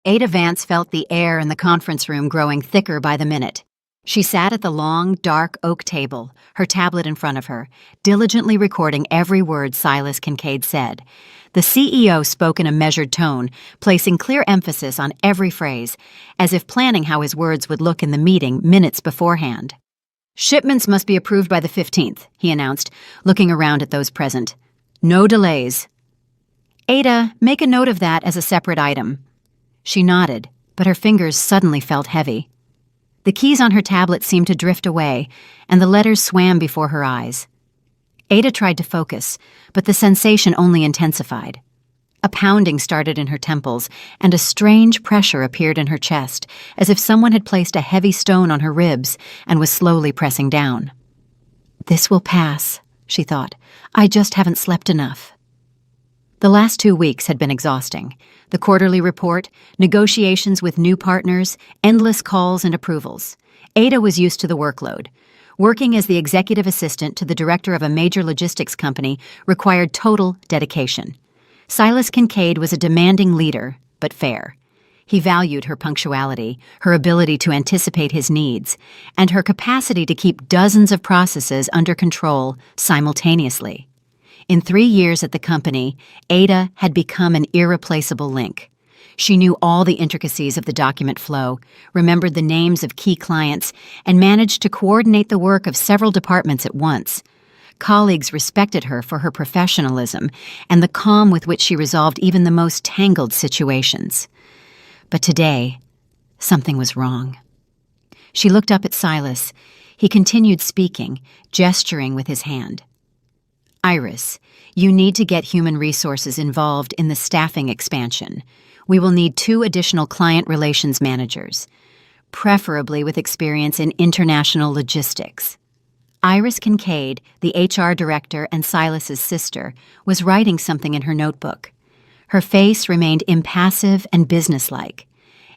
Ada Vance felt the air in the conference room growing thicker by the minute. She sat at the long, dark oak table, her tablet in front of her, diligently recording every word Silas Kincaid said. The CEO spoke in a measured tone, placing clear emphasis on every phrase, as if planning how his words would look in the meeting minutes beforehand. "Shipments must be approved by the 15th, he announced, looking around at those present. "No delays." "Ada, make a note of that as a separate item." She nodded, but her fingers suddenly felt heavy. The keys on her tablet seemed to drift away, and the letters swam before her eyes. Ada tried to focus, but the sensation only intensified. A pounding started in her temples, and a strange pressure appeared in her chest, as if someone had placed a heavy stone on her ribs and was slowly pressing down. "This will pass," she thought. "I just haven't slept enough." The last 2 weeks had been exhausting. The quarterly report, negotiations with new partners, endless calls and approvals. Ada was used to the workload. Working as the executive assistant to the director of a major logistics company required total dedication. Silas Kincaid was a demanding leader, but fair. He valued her punctuality, her ability to anticipate his needs, and her capacity to keep dozens of processes under control simultaneously. In 3 years at the company, Ada had become an irreplaceable link. She knew all the intricacies of the document flow, remembered the names of key clients, and managed to coordinate the work of several departments at once. Colleagues respected her for her professionalism and the calm with which she resolved even the most tangled situations. But today, something was wrong. She looked up at Silas. He continued speaking, gesturing with his hand. "Iris, you need to get human resources involved in the staffing expansion. We will need 2 additional client relations managers, preferably with experience in international logistics." Iris Kincaid, the HR director and Silas's sister, was writing something in her notebook. Her face remained impassive and businesslike.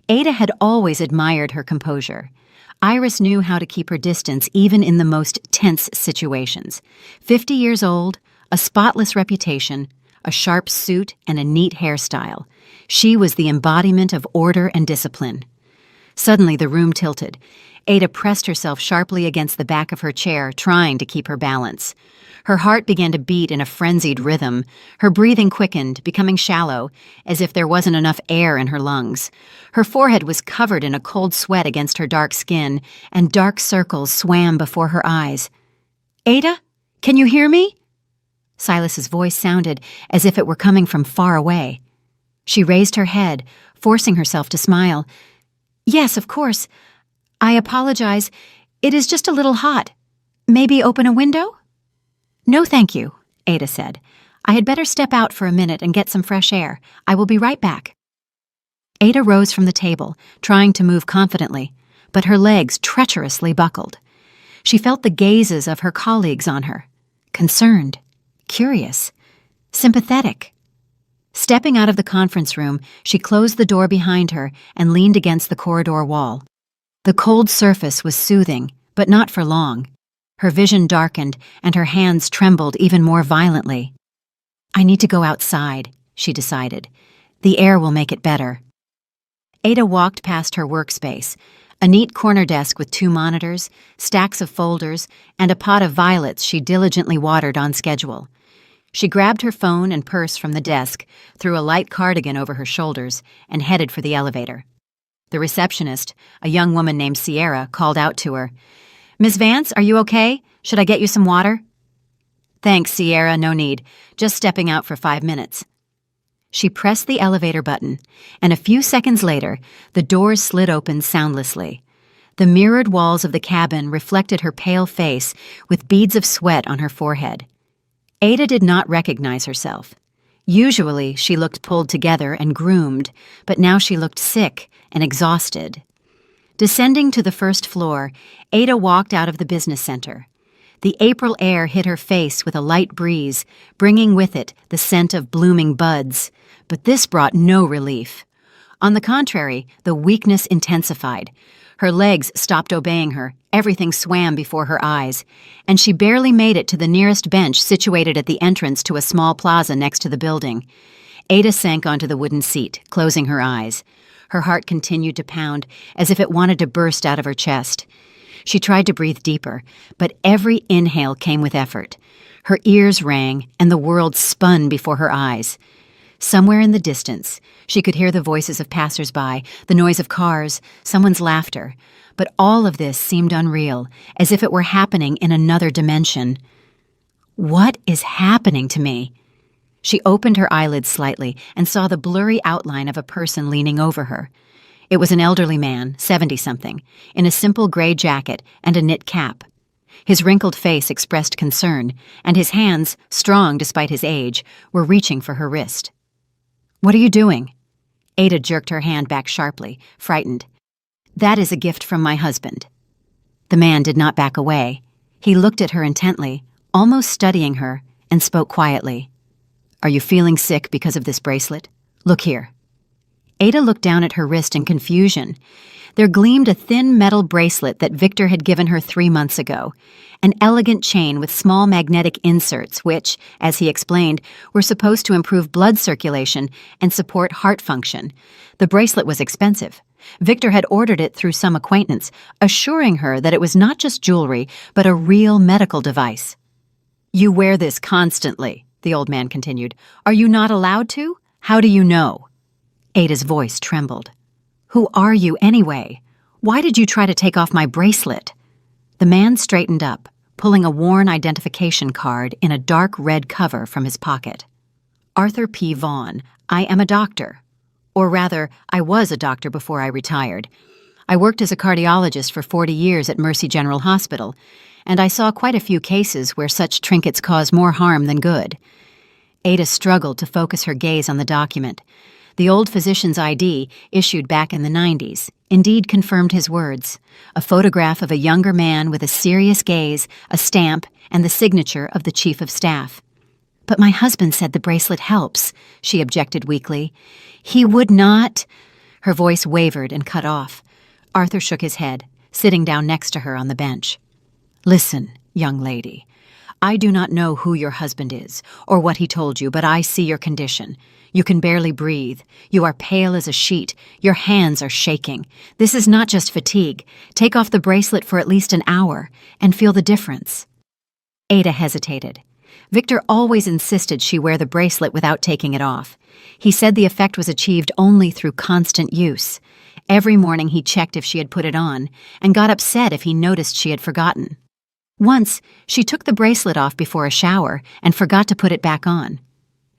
Ada had always admired her composure. Iris knew how to keep her distance even in the most tense situations. 50 years old, a spotless reputation, a sharp suit, and a neat hairstyle. She was the embodiment of order and discipline. Suddenly the room tilted. Ada pressed herself sharply against the back of her chair, trying to keep her balance. Her heart began to beat in a frenzied rhythm. Her breathing quickened, becoming shallow, as if there wasn't enough air in her lungs. Her forehead was covered in a cold sweat against her dark skin, and dark circles swam before her eyes. "Ada, can you hear me?" Silas's voice sounded as if it were coming from far away. She raised her head, forcing herself to smile. "Yes, of course. I apologize. It is just a little hot. Maybe open a window?" "No, thank you," Ada said. "I had better step out for a minute and get some fresh air. I will be right back." Ada rose from the table, trying to move confidently, but her legs treacherously buckled. She felt the gazes of her colleagues on her. Concerned, curious, sympathetic. Stepping out of the conference room, she closed the door behind her and leaned against the corridor wall. The cold surface was soothing, but not for long. Her vision darkened, and her hands trembled even more violently. "I need to go outside," she decided. "The air will make it better." Ada walked past her workspace, a neat corner desk with 2 monitors, stacks of folders, and a pot of violets she diligently watered on schedule. She grabbed her phone and purse from the desk, threw a light cardigan over her shoulders, and headed for the elevator. The receptionist, a young woman named Sierra, called out to her. "Miss Vance, are you okay? Should I get you some water?" "Thanks, Sierra, no need. Just stepping out for 5 minutes." She pressed the elevator button, and a few seconds later, the doors slid open soundlessly. The mirrored walls of the cabin reflected her pale face with beads of sweat on her forehead. Ada did not recognize herself. Usually, she looked pulled together and groomed, but now she looked sick and exhausted. Descending to the first floor, Ada walked out of the business center. The April air hit her face with a light breeze, bringing with it the scent of blooming buds, but this brought no relief. On the contrary, the weakness intensified. Her legs stopped obeying her, everything swam before her eyes, and she barely made it to the nearest bench situated at the entrance to a small plaza next to the building. Ada sank onto the wooden seat, closing her eyes. Her heart continued to pound, as if it wanted to burst out of her chest. She tried to breathe deeper, but every inhale came with effort. Her ears rang, and the world spun before her eyes. Somewhere in the distance, she could hear the voices of passers-by, the noise of cars, someone's laughter. But all of this seemed unreal, as if it were happening in another dimension. What is happening to me? She opened her eyelids slightly and saw the blurry outline of a person leaning over her. It was an elderly man, 70-something, in a simple gray jacket and a knit cap. His wrinkled face expressed concern, and his hands, strong despite his age, were reaching for her wrist. "What are you doing?" Ada jerked her hand back sharply, frightened. "That is a gift from my husband." The man did not back away. He looked at her intently, almost studying her, and spoke quietly. "Are you feeling sick because of this bracelet? Look here." Ada looked down at her wrist in confusion. There gleamed a thin metal bracelet that Victor had given her 3 months ago, an elegant chain with small magnetic inserts which, as he explained, were supposed to improve blood circulation and support heart function. The bracelet was expensive. Victor had ordered it through some acquaintance, assuring her that it was not just jewelry, but a real medical device. "You wear this constantly," the old man continued. "Are you not allowed to? How do you know?" Ada's voice trembled. "Who are you anyway? Why did you try to take off my bracelet?" The man straightened up, pulling a worn identification card in a dark red cover from his pocket. "Arthur P. Vaughn. I am a doctor. Or rather, I was a doctor before I retired. I worked as a cardiologist for 40 years at Mercy General Hospital, and I saw quite a few cases where such trinkets cause more harm than good." Ada struggled to focus her gaze on the document. The old physician's ID, issued back in the 90s, indeed confirmed his words. A photograph of a younger man with a serious gaze, a stamp, and the signature of the chief of staff. "But my husband said the bracelet helps," she objected weakly. "He would not—" Her voice wavered and cut off. Arthur shook his head, sitting down next to her on the bench. "Listen, young lady. I do not know who your husband is, or what he told you, but I see your condition. You can barely breathe. You are pale as a sheet. Your hands are shaking. This is not just fatigue. Take off the bracelet for at least an hour, and feel the difference." Ada hesitated. Victor always insisted she wear the bracelet without taking it off. He said the effect was achieved only through constant use. Every morning he checked if she had put it on, and got upset if he noticed she had forgotten. Once, she took the bracelet off before a shower and forgot to put it back on.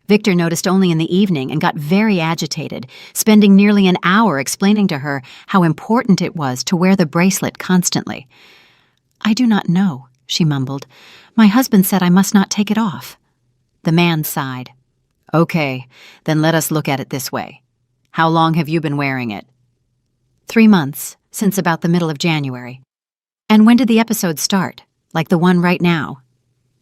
Victor noticed only in the evening and got very agitated, spending nearly an hour explaining to her how important it was to wear the bracelet constantly. "I do not know," she mumbled. "My husband said I must not take it off." The man sighed. "Okay, then let us look at it this way. How long have you been wearing it?" 3 months, since about the middle of January. "And when did the episode start? Like the one right now?"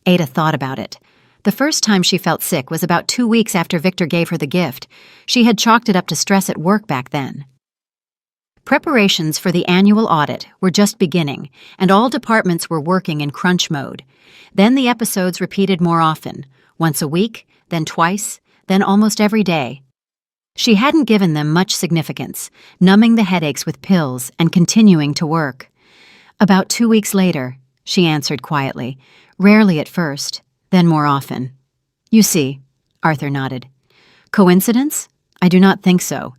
Ada thought about it. The first time she felt sick was about 2 weeks after Victor gave her the gift. She had chalked it up to stress at work back then. Preparations for the annual audit were just beginning, and all departments were working in crunch mode. Then the episodes repeated more often, once a week, then twice, then almost every day. She hadn't given them much significance, numbing the headaches with pills and continuing to work. "About 2 weeks later," she answered quietly, "rarely at first, then more often." "You see," Arthur nodded. "Coincidence? I do not think so.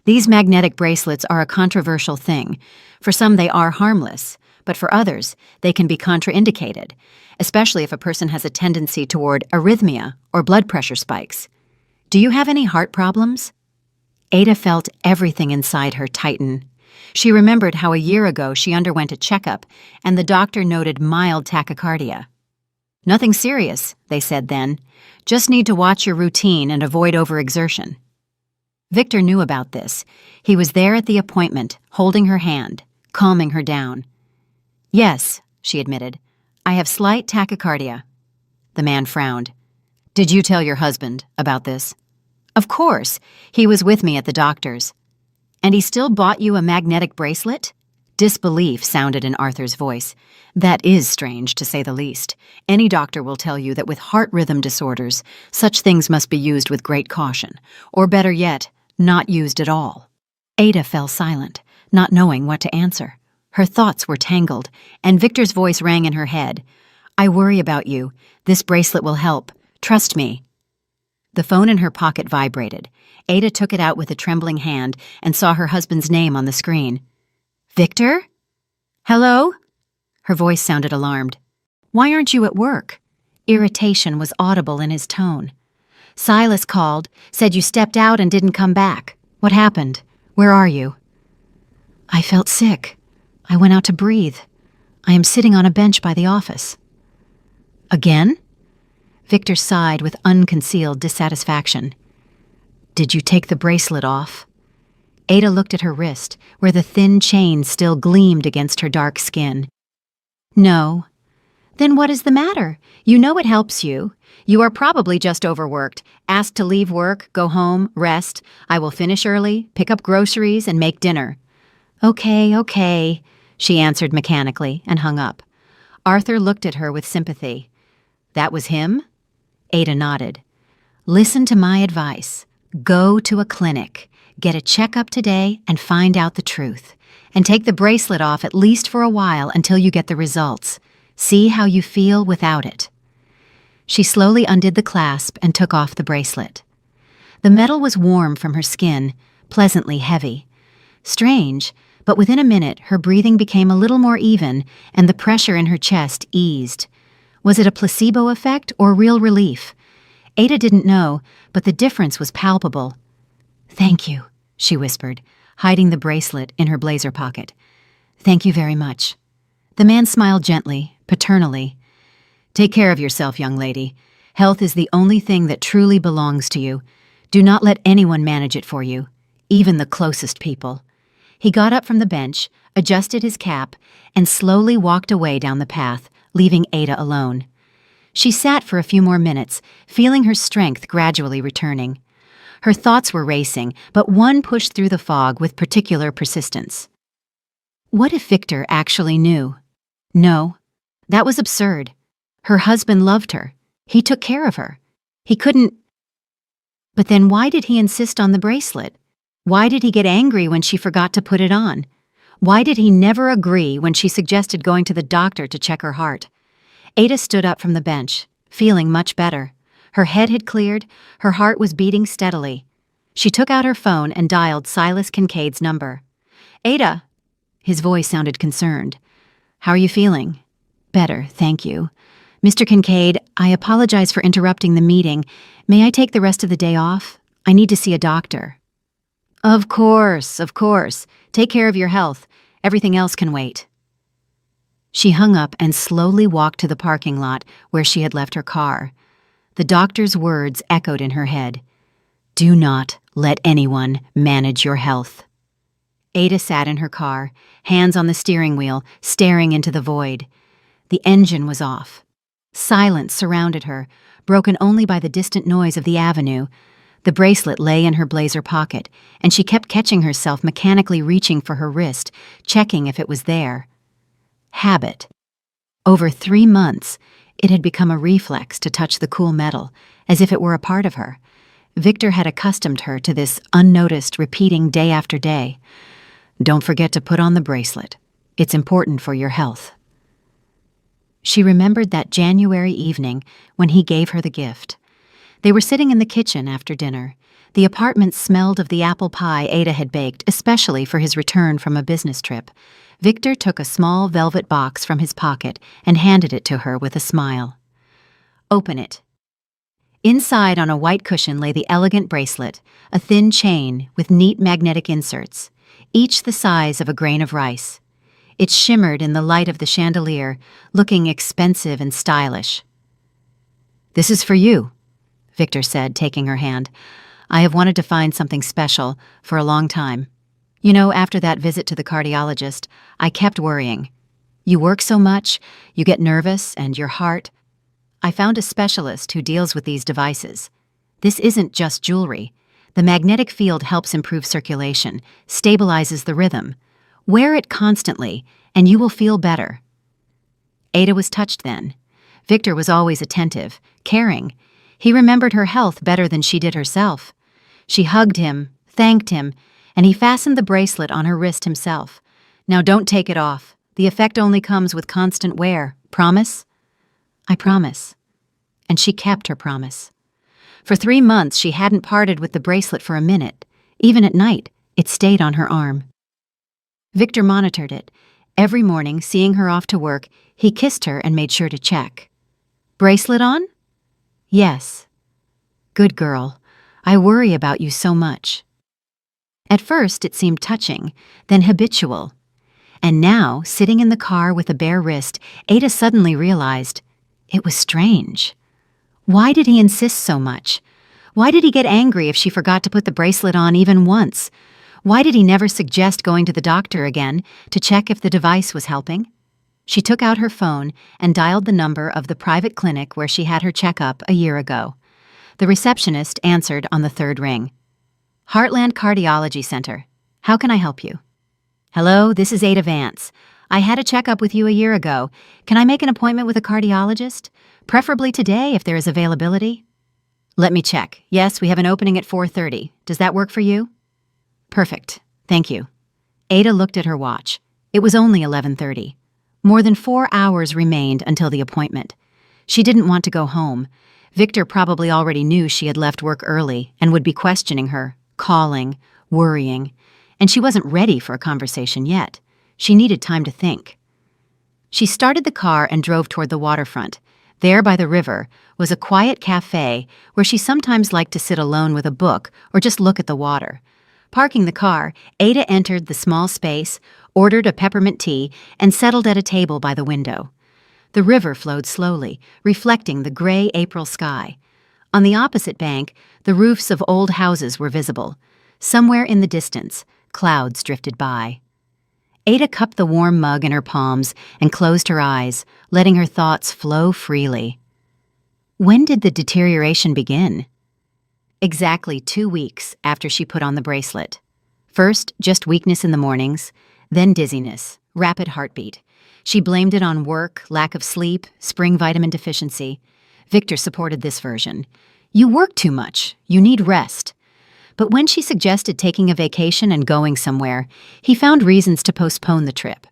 These magnetic bracelets are a controversial thing. For some they are harmless, but for others they can be contraindicated, especially if a person has a tendency toward arrhythmia or blood pressure spikes. Do you have any heart problems?" Ada felt everything inside her tighten. She remembered how a year ago she underwent a checkup and the doctor noted mild tachycardia. "Nothing serious," they said then. "Just need to watch your routine and avoid overexertion." Victor knew about this. He was there at the appointment, holding her hand, calming her down. "Yes," she admitted. "I have slight tachycardia." The man frowned. "Did you tell your husband about this?" "Of course. He was with me at the doctor's." "And he still bought you a magnetic bracelet?" Disbelief sounded in Arthur's voice. "That is strange, to say the least. Any doctor will tell you that with heart rhythm disorders, such things must be used with great caution, or better yet, not used at all." Ada fell silent, not knowing what to answer. Her thoughts were tangled, and Victor's voice rang in her head. "I worry about you. This bracelet will help. Trust me." The phone in her pocket vibrated. Ada took it out with a trembling hand and saw her husband's name on the screen. "Victor? Hello?" Her voice sounded alarmed. "Why aren't you at work?" Irritation was audible in his tone. "Silas called, said you stepped out and didn't come back. What happened? Where are you?" "I felt sick. I went out to breathe. I am sitting on a bench by the office." "Again?" Victor sighed with unconcealed dissatisfaction. "Did you take the bracelet off?" Ada looked at her wrist, where the thin chain still gleamed against her dark skin. "No." "Then what is the matter? You know it helps you. You are probably just overworked, asked to leave work, go home, rest. I will finish early, pick up groceries, and make dinner." Okay, she answered mechanically and hung up. Arthur looked at her with sympathy. "That was him?" Ada nodded. "Listen to my advice. Go to a clinic. Get a checkup today and find out the truth. And take the bracelet off at least for a while until you get the results. See how you feel without it." She slowly undid the clasp and took off the bracelet. The metal was warm from her skin, pleasantly heavy. Strange, but within a minute her breathing became a little more even and the pressure in her chest eased. Was it a placebo effect or real relief? Ada didn't know, but the difference was palpable. "Thank you," she whispered, hiding the bracelet in her blazer pocket. "Thank you very much." The man smiled gently, paternally. "Take care of yourself, young lady. Health is the only thing that truly belongs to you. Do not let anyone manage it for you, even the closest people." He got up from the bench, adjusted his cap, and slowly walked away down the path, leaving Ada alone. She sat for a few more minutes, feeling her strength gradually returning. Her thoughts were racing, but one pushed through the fog with particular persistence. What if Victor actually knew? No, that was absurd. Her husband loved her. He took care of her. He couldn't... But then why did he insist on the bracelet? Why did he get angry when she forgot to put it on? Why did he never agree when she suggested going to the doctor to check her heart? Ada stood up from the bench, feeling much better. Her head had cleared, her heart was beating steadily. She took out her phone and dialed Silas Kincaid's number. "Ada." His voice sounded concerned. "How are you feeling?" "Better, thank you. Mr. Kincaid, I apologize for interrupting the meeting. May I take the rest of the day off? I need to see a doctor." Of course. Take care of your health. Everything else can wait." She hung up and slowly walked to the parking lot where she had left her car. The doctor's words echoed in her head. "Do not let anyone manage your health." Ada sat in her car, hands on the steering wheel, staring into the void. The engine was off. Silence surrounded her, broken only by the distant noise of the avenue. The bracelet lay in her blazer pocket, and she kept catching herself mechanically reaching for her wrist, checking if it was there. Habit. Over 3 months, it had become a reflex to touch the cool metal, as if it were a part of her. Victor had accustomed her to this unnoticed, repeating day after day. "Don't forget to put on the bracelet. It's important for your health." She remembered that January evening when he gave her the gift. They were sitting in the kitchen after dinner. The apartment smelled of the apple pie Ada had baked, especially for his return from a business trip. Victor took a small velvet box from his pocket and handed it to her with a smile. "Open it." Inside on a white cushion lay the elegant bracelet, a thin chain with neat magnetic inserts, each the size of a grain of rice. It shimmered in the light of the chandelier, looking expensive and stylish. "This is for you," Victor said, taking her hand. "I have wanted to find something special for a long time. You know, after that visit to the cardiologist, I kept worrying. You work so much, you get nervous, and your heart. I found a specialist who deals with these devices. This isn't just jewelry. The magnetic field helps improve circulation, stabilizes the rhythm. Wear it constantly, and you will feel better." Ada was touched then. Victor was always attentive, caring. He remembered her health better than she did herself. She hugged him, thanked him, and he fastened the bracelet on her wrist himself. "Now don't take it off. The effect only comes with constant wear. Promise?" "I promise." And she kept her promise. For 3 months, she hadn't parted with the bracelet for a minute. Even at night, it stayed on her arm. Victor monitored it. Every morning, seeing her off to work, he kissed her and made sure to check. "Bracelet on?" "Yes." "Good girl. I worry about you so much." At first, it seemed touching, then habitual. And now, sitting in the car with a bare wrist, Ada suddenly realized it was strange. Why did he insist so much? Why did he get angry if she forgot to put the bracelet on even once? Why did he never suggest going to the doctor again to check if the device was helping? She took out her phone and dialed the number of the private clinic where she had her checkup a year ago. The receptionist answered on the 3rd ring. "Heartland Cardiology Center. How can I help you?" "Hello, this is Ada Vance. I had a checkup with you a year ago. Can I make an appointment with a cardiologist? Preferably today if there is availability." "Let me check. Yes, we have an opening at 4:30. Does that work for you?" "Perfect. Thank you." Ada looked at her watch. It was only 11:30. More than 4 hours remained until the appointment. She didn't want to go home. Victor probably already knew she had left work early and would be questioning her, calling, worrying, and she wasn't ready for a conversation yet. She needed time to think. She started the car and drove toward the waterfront. There by the river was a quiet cafe where she sometimes liked to sit alone with a book or just look at the water. Parking the car, Ada entered the small space, ordered a peppermint tea, and settled at a table by the window. The river flowed slowly, reflecting the gray April sky. On the opposite bank, the roofs of old houses were visible. Somewhere in the distance, clouds drifted by. Ada cupped the warm mug in her palms and closed her eyes, letting her thoughts flow freely. When did the deterioration begin? Exactly 2 weeks after she put on the bracelet. First, just weakness in the mornings, then dizziness, rapid heartbeat. She blamed it on work, lack of sleep, spring vitamin deficiency. Victor supported this version. "You work too much. You need rest." But when she suggested taking a vacation and going somewhere, he found reasons to postpone the trip.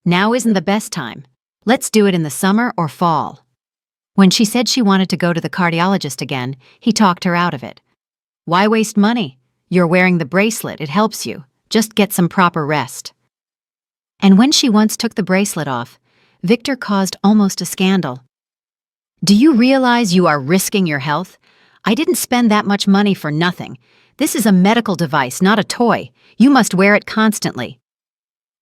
"Now isn't the best time. Let's do it in the summer or fall." When she said she wanted to go to the cardiologist again, he talked her out of it. "Why waste money? You're wearing the bracelet, it helps you. Just get some proper rest." And when she once took the bracelet off, Victor caused almost a scandal. "Do you realize you are risking your health? I didn't spend that much money for nothing. This is a medical device, not a toy. You must wear it constantly."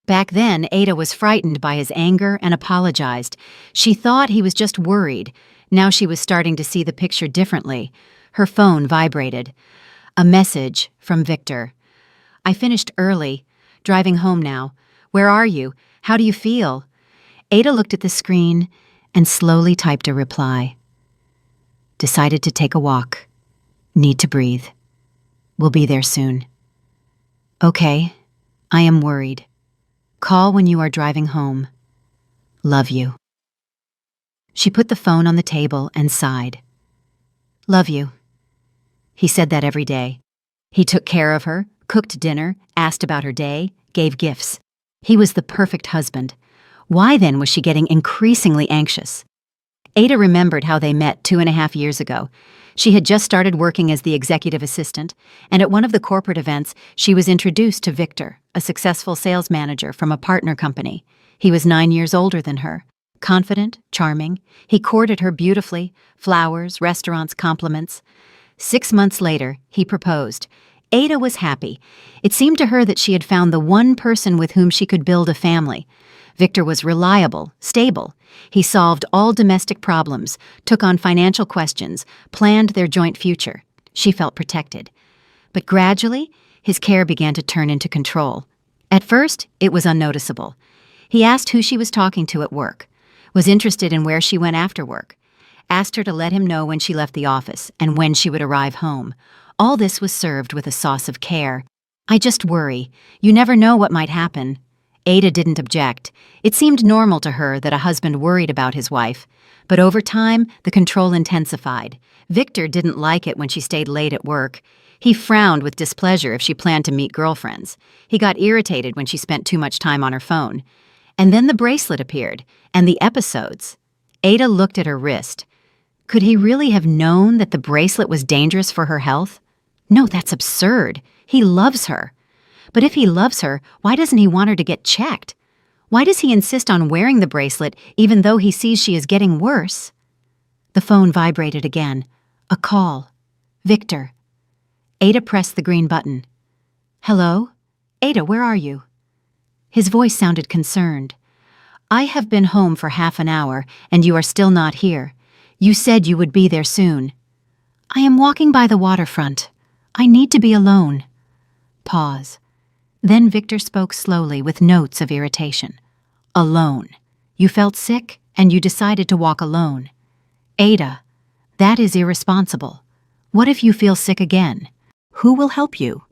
Back then, Ada was frightened by his anger and apologized. She thought he was just worried. Now she was starting to see the picture differently. Her phone vibrated. A message from Victor. "I finished early. Driving home now. Where are you? How do you feel?" Ada looked at the screen and slowly typed a reply. "Decided to take a walk. Need to breathe. Will be there soon. Okay, I am worried. Call when you are driving home. Love you." She put the phone on the table and sighed. "Love you." He said that every day. He took care of her, cooked dinner, asked about her day, gave gifts. He was the perfect husband. Why then was she getting increasingly anxious? Ada remembered how they met 2.5 years ago. She had just started working as the executive assistant, and at one of the corporate events, she was introduced to Victor, a successful sales manager from a partner company. He was 9 years older than her. Confident, charming, he courted her beautifully, flowers, restaurants, compliments. 6 months later, he proposed. Ada was happy. It seemed to her that she had found the one person with whom she could build a family. Victor was reliable, stable. He solved all domestic problems, took on financial questions, planned their joint future. She felt protected. But gradually, his care began to turn into control. At first, it was unnoticeable. He asked who she was talking to at work, was interested in where she went after work, asked her to let him know when she left the office and when she would arrive home. All this was served with a sauce of care. "I just worry. You never know what might happen." Ada didn't object. It seemed normal to her that a husband worried about his wife. But over time, the control intensified. Victor didn't like it when she stayed late at work. He frowned with displeasure if she planned to meet girlfriends. He got irritated when she spent too much time on her phone. And then the bracelet appeared, and the episodes. Ada looked at her wrist. Could he really have known that the bracelet was dangerous for her health? No, that's absurd. He loves her. But if he loves her, why doesn't he want her to get checked? Why does he insist on wearing the bracelet even though he sees she is getting worse? The phone vibrated again. A call. Victor. Ada pressed the green button. Hello? Ada, where are you? His voice sounded concerned. I have been home for half an hour, and you are still not here. You said you would be there soon. I am walking by the waterfront. I need to be alone. Pause. Then Victor spoke slowly with notes of irritation. Alone. You felt sick, and you decided to walk alone. Ada, that is irresponsible. What if you feel sick again? Who will help you?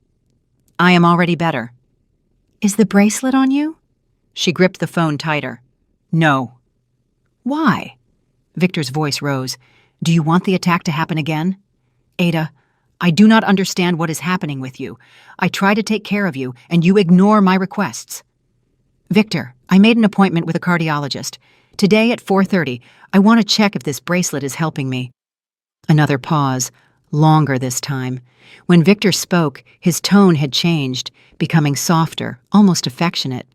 I am already better. Is the bracelet on you? She gripped the phone tighter. No. Why? Victor's voice rose. Do you want the attack to happen again? Ada, I do not understand what is happening with you. I try to take care of you, and you ignore my requests. Victor, I made an appointment with a cardiologist. Today at 4:30, I want to check if this bracelet is helping me. Another pause, longer this time. When Victor spoke, his tone had changed, becoming softer, almost affectionate.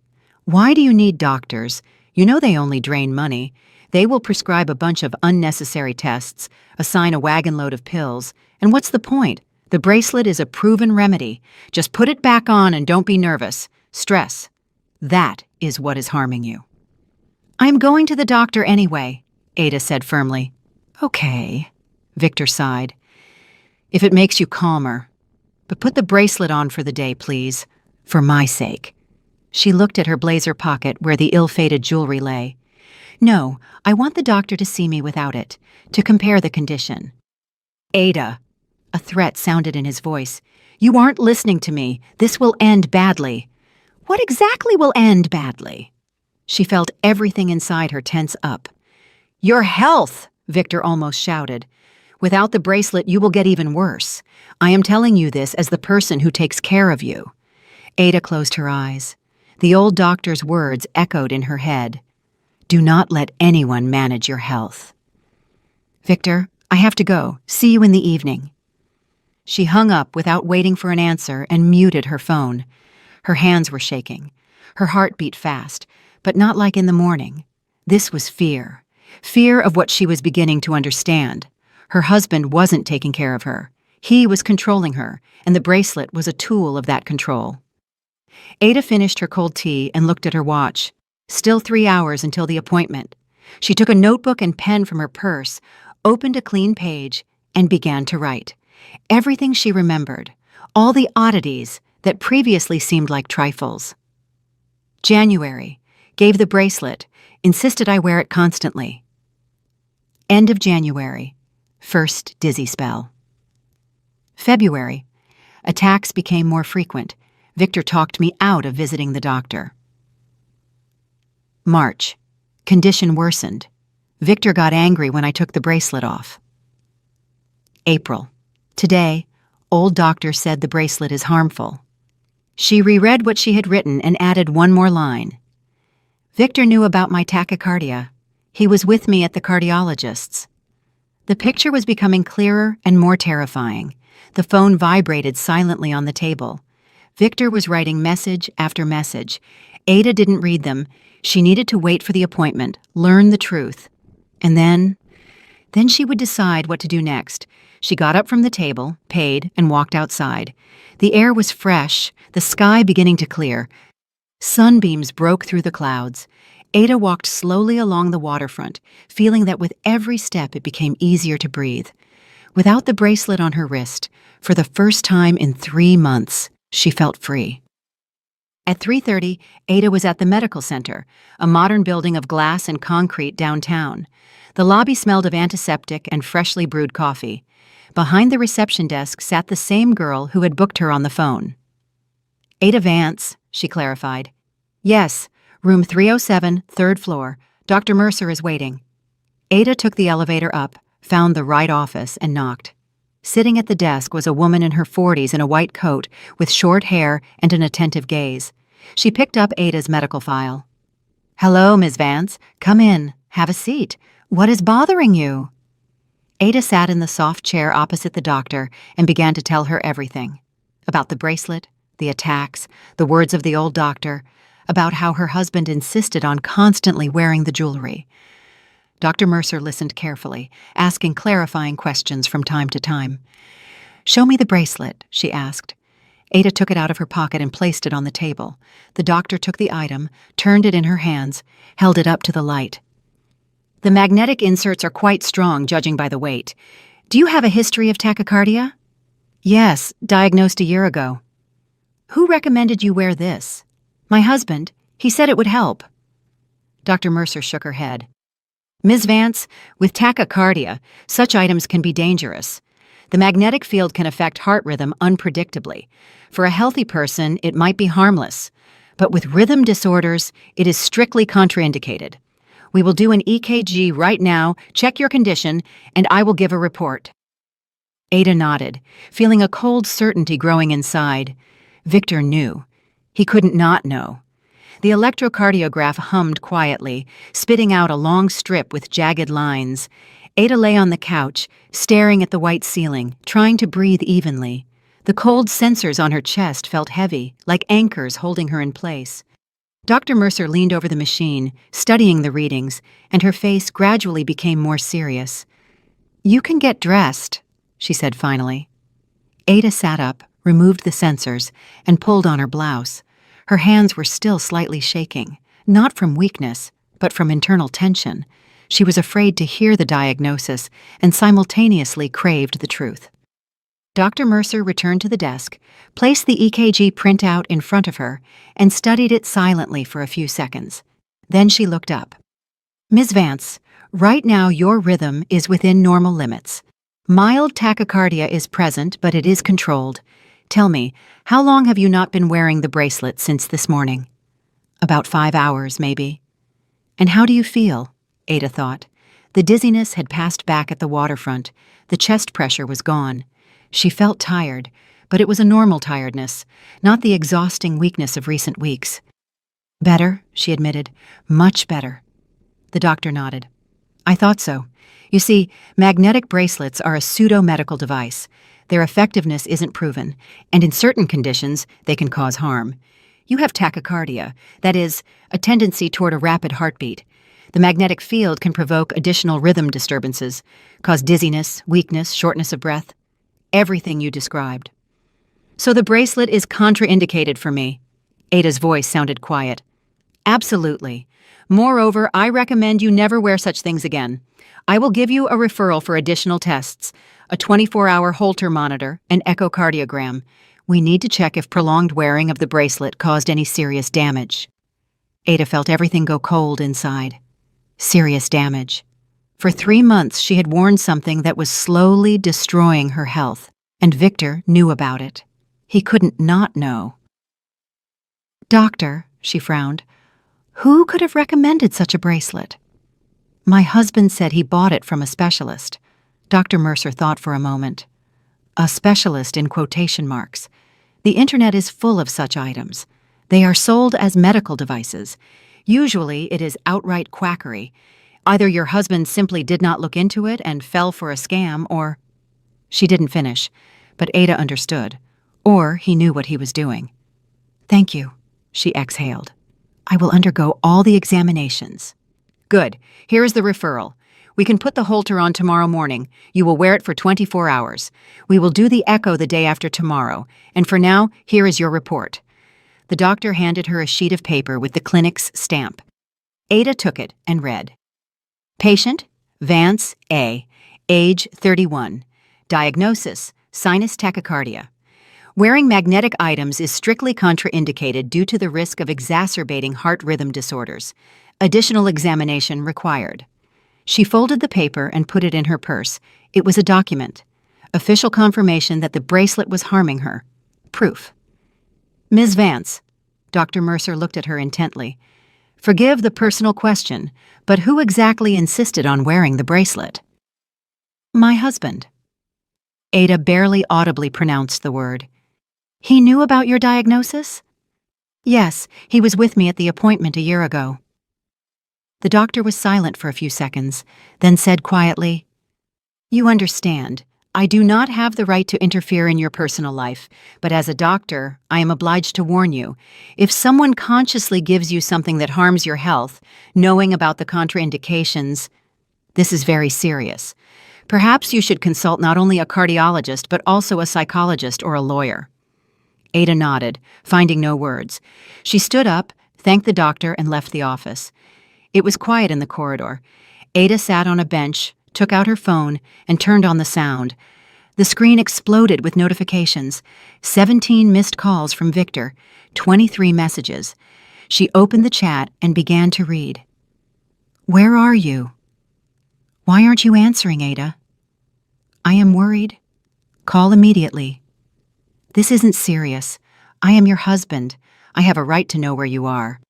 Why do you need doctors? You know they only drain money. They will prescribe a bunch of unnecessary tests, assign a wagon load of pills, and what's the point? The bracelet is a proven remedy. Just put it back on and don't be nervous. Stress. That is what is harming you. I'm going to the doctor anyway, Ada said firmly. Okay, Victor sighed. If it makes you calmer. But put the bracelet on for the day, please. For my sake. She looked at her blazer pocket where the ill-fated jewelry lay. No, I want the doctor to see me without it, to compare the condition. Ada. A threat sounded in his voice. You aren't listening to me. This will end badly. What exactly will end badly? She felt everything inside her tense up. Your health, Victor almost shouted. Without the bracelet, you will get even worse. I am telling you this as the person who takes care of you. Ada closed her eyes. The old doctor's words echoed in her head. Do not let anyone manage your health. Victor, I have to go. See you in the evening. She hung up without waiting for an answer and muted her phone. Her hands were shaking. Her heart beat fast, but not like in the morning. This was fear. Fear of what she was beginning to understand. Her husband wasn't taking care of her. He was controlling her, and the bracelet was a tool of that control. Ada finished her cold tea and looked at her watch. Still 3 hours until the appointment. She took a notebook and pen from her purse, opened a clean page, and began to write. Everything she remembered, all the oddities that previously seemed like trifles. January, gave the bracelet, insisted I wear it constantly. End of January, first dizzy spell. February, attacks became more frequent. Victor talked me out of visiting the doctor. March, condition worsened. Victor got angry when I took the bracelet off. April, today, old doctor said the bracelet is harmful. She reread what she had written and added one more line. Victor knew about my tachycardia. He was with me at the cardiologist's. The picture was becoming clearer and more terrifying. The phone vibrated silently on the table. Victor was writing message after message. Ada didn't read them. She needed to wait for the appointment, learn the truth. And then she would decide what to do next. She got up from the table, paid, and walked outside. The air was fresh, the sky beginning to clear. Sunbeams broke through the clouds. Ada walked slowly along the waterfront, feeling that with every step it became easier to breathe. Without the bracelet on her wrist, for the first time in 3 months, she felt free. At 3:30, Ada was at the medical center, a modern building of glass and concrete downtown. The lobby smelled of antiseptic and freshly brewed coffee. Behind the reception desk sat the same girl who had booked her on the phone. Ada Vance, she clarified. Yes, room 307, 3rd floor. Dr. Mercer is waiting. Ada took the elevator up, found the right office, and knocked. Sitting at the desk was a woman in her 40s in a white coat with short hair and an attentive gaze. She picked up Ada's medical file. "Hello, Ms. Vance. Come in. Have a seat. What is bothering you?" Ada sat in the soft chair opposite the doctor and began to tell her everything. About the bracelet, the attacks, the words of the old doctor, about how her husband insisted on constantly wearing the jewelry. Dr. Mercer listened carefully, asking clarifying questions from time to time. "Show me the bracelet," she asked. Ada took it out of her pocket and placed it on the table. The doctor took the item, turned it in her hands, held it up to the light. "The magnetic inserts are quite strong, judging by the weight. Do you have a history of tachycardia?" "Yes, diagnosed a year ago." "Who recommended you wear this?" "My husband. He said it would help." Dr. Mercer shook her head. "Ms. Vance, with tachycardia, such items can be dangerous. The magnetic field can affect heart rhythm unpredictably. For a healthy person, it might be harmless. But with rhythm disorders, it is strictly contraindicated. We will do an EKG right now, check your condition, and I will give a report." Ada nodded, feeling a cold certainty growing inside. Victor knew. He couldn't not know. The electrocardiograph hummed quietly, spitting out a long strip with jagged lines. Ada lay on the couch, staring at the white ceiling, trying to breathe evenly. The cold sensors on her chest felt heavy, like anchors holding her in place. Dr. Mercer leaned over the machine, studying the readings, and her face gradually became more serious. "You can get dressed," she said finally. Ada sat up, removed the sensors, and pulled on her blouse. Her hands were still slightly shaking, not from weakness, but from internal tension. She was afraid to hear the diagnosis and simultaneously craved the truth. Dr. Mercer returned to the desk, placed the EKG printout in front of her, and studied it silently for a few seconds. Then she looked up. "Ms. Vance, right now your rhythm is within normal limits. Mild tachycardia is present, but it is controlled. Tell me, how long have you not been wearing the bracelet since this morning?" "About 5 hours, maybe." "And how do you feel?" Ada thought. The dizziness had passed back at the waterfront. The chest pressure was gone. She felt tired, but it was a normal tiredness, not the exhausting weakness of recent weeks. "Better," she admitted. "Much better." The doctor nodded. "I thought so. You see, magnetic bracelets are a pseudo-medical device. Their effectiveness isn't proven, and in certain conditions, they can cause harm. You have tachycardia, that is, a tendency toward a rapid heartbeat. The magnetic field can provoke additional rhythm disturbances, cause dizziness, weakness, shortness of breath. Everything you described." "So the bracelet is contraindicated for me." Ada's voice sounded quiet. "Absolutely. Moreover, I recommend you never wear such things again. I will give you a referral for additional tests, a 24-hour Holter monitor, an echocardiogram. We need to check if prolonged wearing of the bracelet caused any serious damage." Ada felt everything go cold inside. Serious damage. For 3 months she had worn something that was slowly destroying her health, and Victor knew about it. He couldn't not know. "Doctor," she frowned, "who could have recommended such a bracelet?" "My husband said he bought it from a specialist." Dr. Mercer thought for a moment. A specialist in quotation marks. The internet is full of such items. They are sold as medical devices. Usually it is outright quackery. Either your husband simply did not look into it and fell for a scam, or— She didn't finish, but Ada understood. Or he knew what he was doing. "Thank you," she exhaled. "I will undergo all the examinations." "Good. Here is the referral. We can put the Holter on tomorrow morning. You will wear it for 24 hours. We will do the echo the day after tomorrow. And for now, here is your report." The doctor handed her a sheet of paper with the clinic's stamp. Ada took it and read. "Patient, Vance A., age 31. Diagnosis, sinus tachycardia. Wearing magnetic items is strictly contraindicated due to the risk of exacerbating heart rhythm disorders. Additional examination required." She folded the paper and put it in her purse. It was a document. Official confirmation that the bracelet was harming her. Proof. "Ms. Vance," Dr. Mercer looked at her intently. "Forgive the personal question, but who exactly insisted on wearing the bracelet?" "My husband." Ada barely audibly pronounced the word. He knew about your diagnosis? Yes, he was with me at the appointment a year ago. The doctor was silent for a few seconds, then said quietly, You understand, I do not have the right to interfere in your personal life, but as a doctor, I am obliged to warn you. If someone consciously gives you something that harms your health, knowing about the contraindications, this is very serious. Perhaps you should consult not only a cardiologist, but also a psychologist or a lawyer. Ada nodded, finding no words. She stood up, thanked the doctor, and left the office. It was quiet in the corridor. Ada sat on a bench, took out her phone, and turned on the sound. The screen exploded with notifications. 17 missed calls from Victor, 23 messages. She opened the chat and began to read. Where are you? Why aren't you answering, Ada? I am worried. Call immediately. This isn't serious. I am your husband. I have a right to know where you are.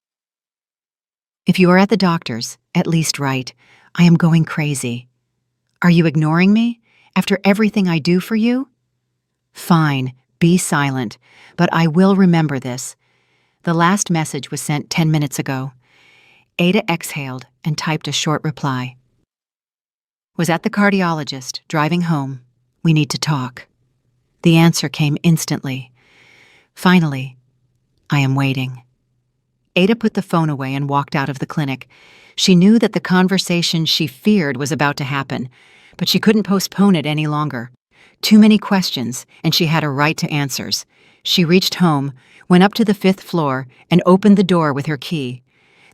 If you are at the doctor's, at least write, I am going crazy. Are you ignoring me? After everything I do for you? Fine, be silent, but I will remember this. The last message was sent 10 minutes ago. Ada exhaled and typed a short reply. Was at the cardiologist, driving home. We need to talk. The answer came instantly. Finally, I am waiting. Ada put the phone away and walked out of the clinic. She knew that the conversation she feared was about to happen, but she couldn't postpone it any longer. Too many questions, and she had a right to answers. She reached home, went up to the 5th floor, and opened the door with her key.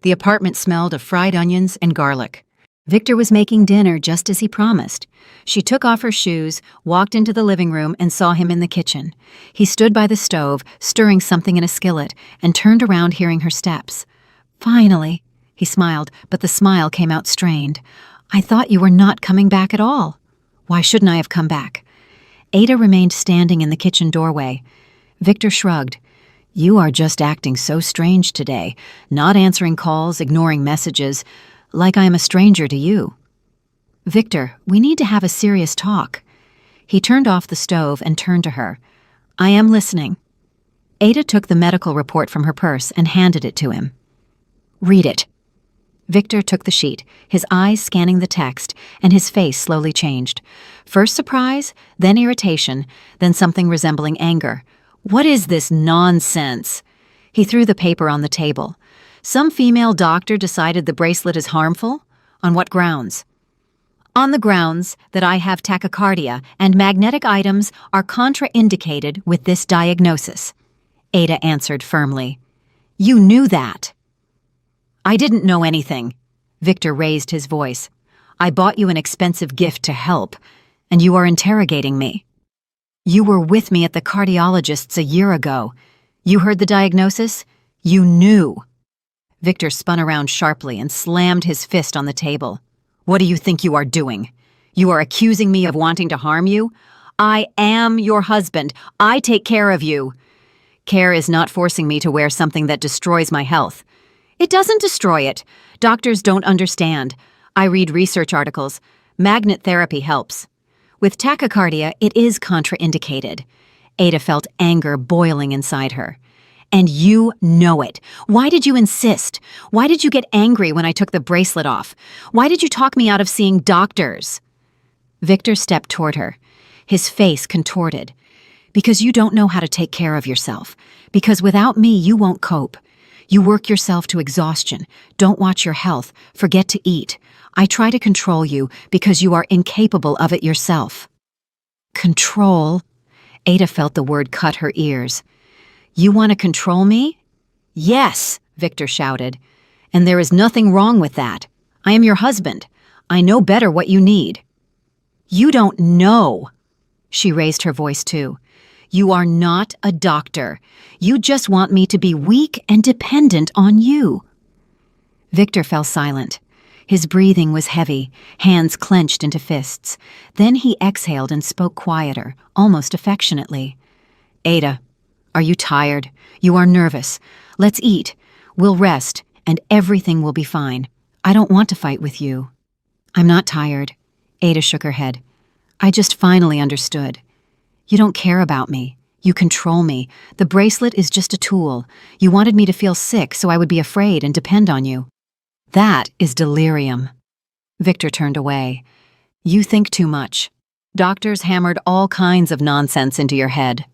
The apartment smelled of fried onions and garlic. Victor was making dinner just as he promised. She took off her shoes, walked into the living room, and saw him in the kitchen. He stood by the stove, stirring something in a skillet, and turned around hearing her steps. Finally, he smiled, but the smile came out strained. I thought you were not coming back at all. Why shouldn't I have come back? Ada remained standing in the kitchen doorway. Victor shrugged. You are just acting so strange today, not answering calls, ignoring messages, like I am a stranger to you. Victor, we need to have a serious talk. He turned off the stove and turned to her. I am listening. Ada took the medical report from her purse and handed it to him. Read it. Victor took the sheet, his eyes scanning the text, and his face slowly changed. First surprise, then irritation, then something resembling anger. What is this nonsense? He threw the paper on the table. Some female doctor decided the bracelet is harmful? On what grounds? On the grounds that I have tachycardia and magnetic items are contraindicated with this diagnosis. Ada answered firmly. You knew that. I didn't know anything. Victor raised his voice. I bought you an expensive gift to help, and you are interrogating me. You were with me at the cardiologist's a year ago. You heard the diagnosis? You knew. Victor spun around sharply and slammed his fist on the table. What do you think you are doing? You are accusing me of wanting to harm you? I am your husband. I take care of you. Care is not forcing me to wear something that destroys my health. It doesn't destroy it. Doctors don't understand. I read research articles. Magnet therapy helps. With tachycardia, it is contraindicated. Ada felt anger boiling inside her. And you know it. Why did you insist? Why did you get angry when I took the bracelet off? Why did you talk me out of seeing doctors? Victor stepped toward her, his face contorted. Because you don't know how to take care of yourself. Because without me, you won't cope. You work yourself to exhaustion, don't watch your health, forget to eat. I try to control you because you are incapable of it yourself. Control? Ada felt the word cut her ears. You want to control me? Yes, Victor shouted. And there is nothing wrong with that. I am your husband. I know better what you need. You don't know. She raised her voice too. You are not a doctor. You just want me to be weak and dependent on you. Victor fell silent. His breathing was heavy, hands clenched into fists. Then he exhaled and spoke quieter, almost affectionately. Ada, are you tired? You are nervous. Let's eat. We'll rest, and everything will be fine. I don't want to fight with you. I'm not tired. Ada shook her head. I just finally understood. You don't care about me. You control me. The bracelet is just a tool. You wanted me to feel sick so I would be afraid and depend on you. That is delirium. Victor turned away. You think too much. Doctors hammered all kinds of nonsense into your head.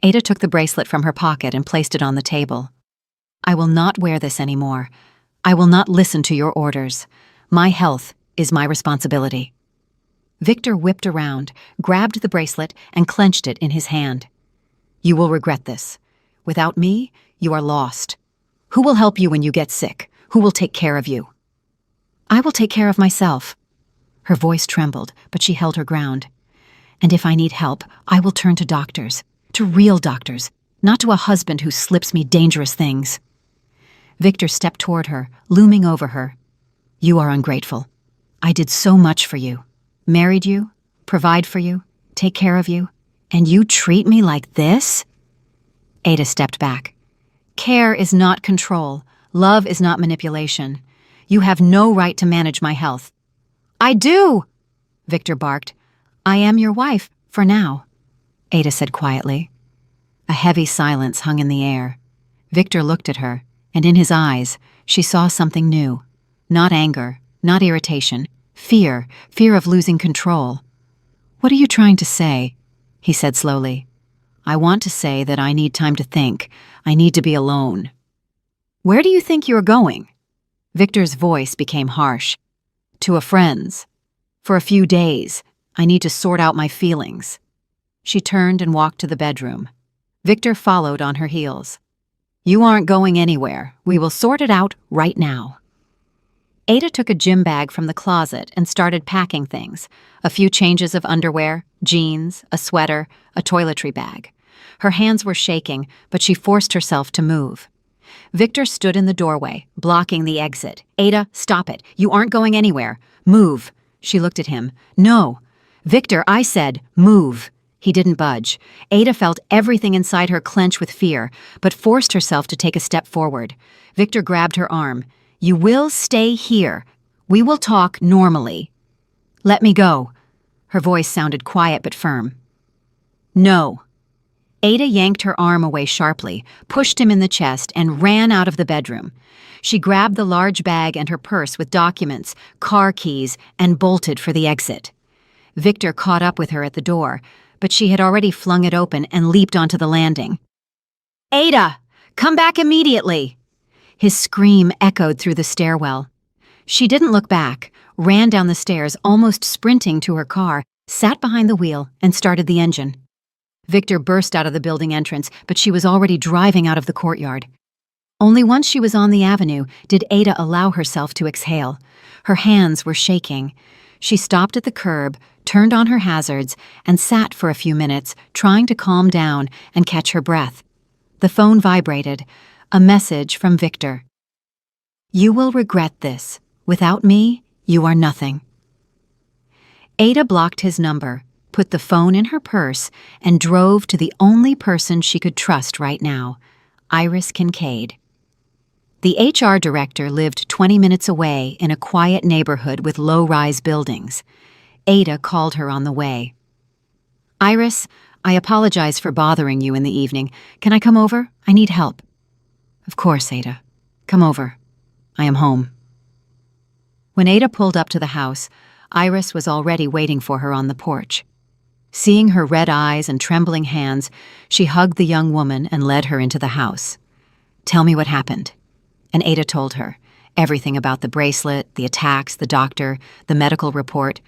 Ada took the bracelet from her pocket and placed it on the table. I will not wear this anymore. I will not listen to your orders. My health is my responsibility. Victor whipped around, grabbed the bracelet, and clenched it in his hand. You will regret this. Without me, you are lost. Who will help you when you get sick? Who will take care of you? I will take care of myself. Her voice trembled, but she held her ground. And if I need help, I will turn to doctors, to real doctors, not to a husband who slips me dangerous things. Victor stepped toward her, looming over her. You are ungrateful. I did so much for you. Married you, provide for you, take care of you, and you treat me like this? Ada stepped back. Care is not control. Love is not manipulation. You have no right to manage my health. I do, Victor barked. I am your wife, for now, Ada said quietly. A heavy silence hung in the air. Victor looked at her, and in his eyes, she saw something new. Not anger, not irritation. Fear of losing control. What are you trying to say? He said slowly. I want to say that I need time to think. I need to be alone. Where do you think you're going? Victor's voice became harsh. To a friend's. For a few days. I need to sort out my feelings. She turned and walked to the bedroom. Victor followed on her heels. You aren't going anywhere. We will sort it out right now. Ada took a gym bag from the closet and started packing things. A few changes of underwear, jeans, a sweater, a toiletry bag. Her hands were shaking, but she forced herself to move. Victor stood in the doorway, blocking the exit. Ada, stop it. You aren't going anywhere. Move. She looked at him. No. Victor, I said, move. He didn't budge. Ada felt everything inside her clench with fear, but forced herself to take a step forward. Victor grabbed her arm. You will stay here. We will talk normally. Let me go. Her voice sounded quiet but firm. No. Ada yanked her arm away sharply, pushed him in the chest, and ran out of the bedroom. She grabbed the large bag and her purse with documents, car keys, and bolted for the exit. Victor caught up with her at the door, but she had already flung it open and leaped onto the landing. Ada, come back immediately! His scream echoed through the stairwell. She didn't look back, ran down the stairs, almost sprinting to her car, sat behind the wheel, and started the engine. Victor burst out of the building entrance, but she was already driving out of the courtyard. Only once she was on the avenue did Ada allow herself to exhale. Her hands were shaking. She stopped at the curb, turned on her hazards, and sat for a few minutes, trying to calm down and catch her breath. The phone vibrated. A message from Victor. You will regret this. Without me, you are nothing. Ada blocked his number, put the phone in her purse, and drove to the only person she could trust right now, Iris Kincaid. The HR director lived 20 minutes away in a quiet neighborhood with low-rise buildings. Ada called her on the way. Iris, I apologize for bothering you in the evening. Can I come over? I need help. Of course, Ada. Come over. I am home. When Ada pulled up to the house, Iris was already waiting for her on the porch. Seeing her red eyes and trembling hands, she hugged the young woman and led her into the house. Tell me what happened. And Ada told her everything about the bracelet, the attacks, the doctor, the medical report,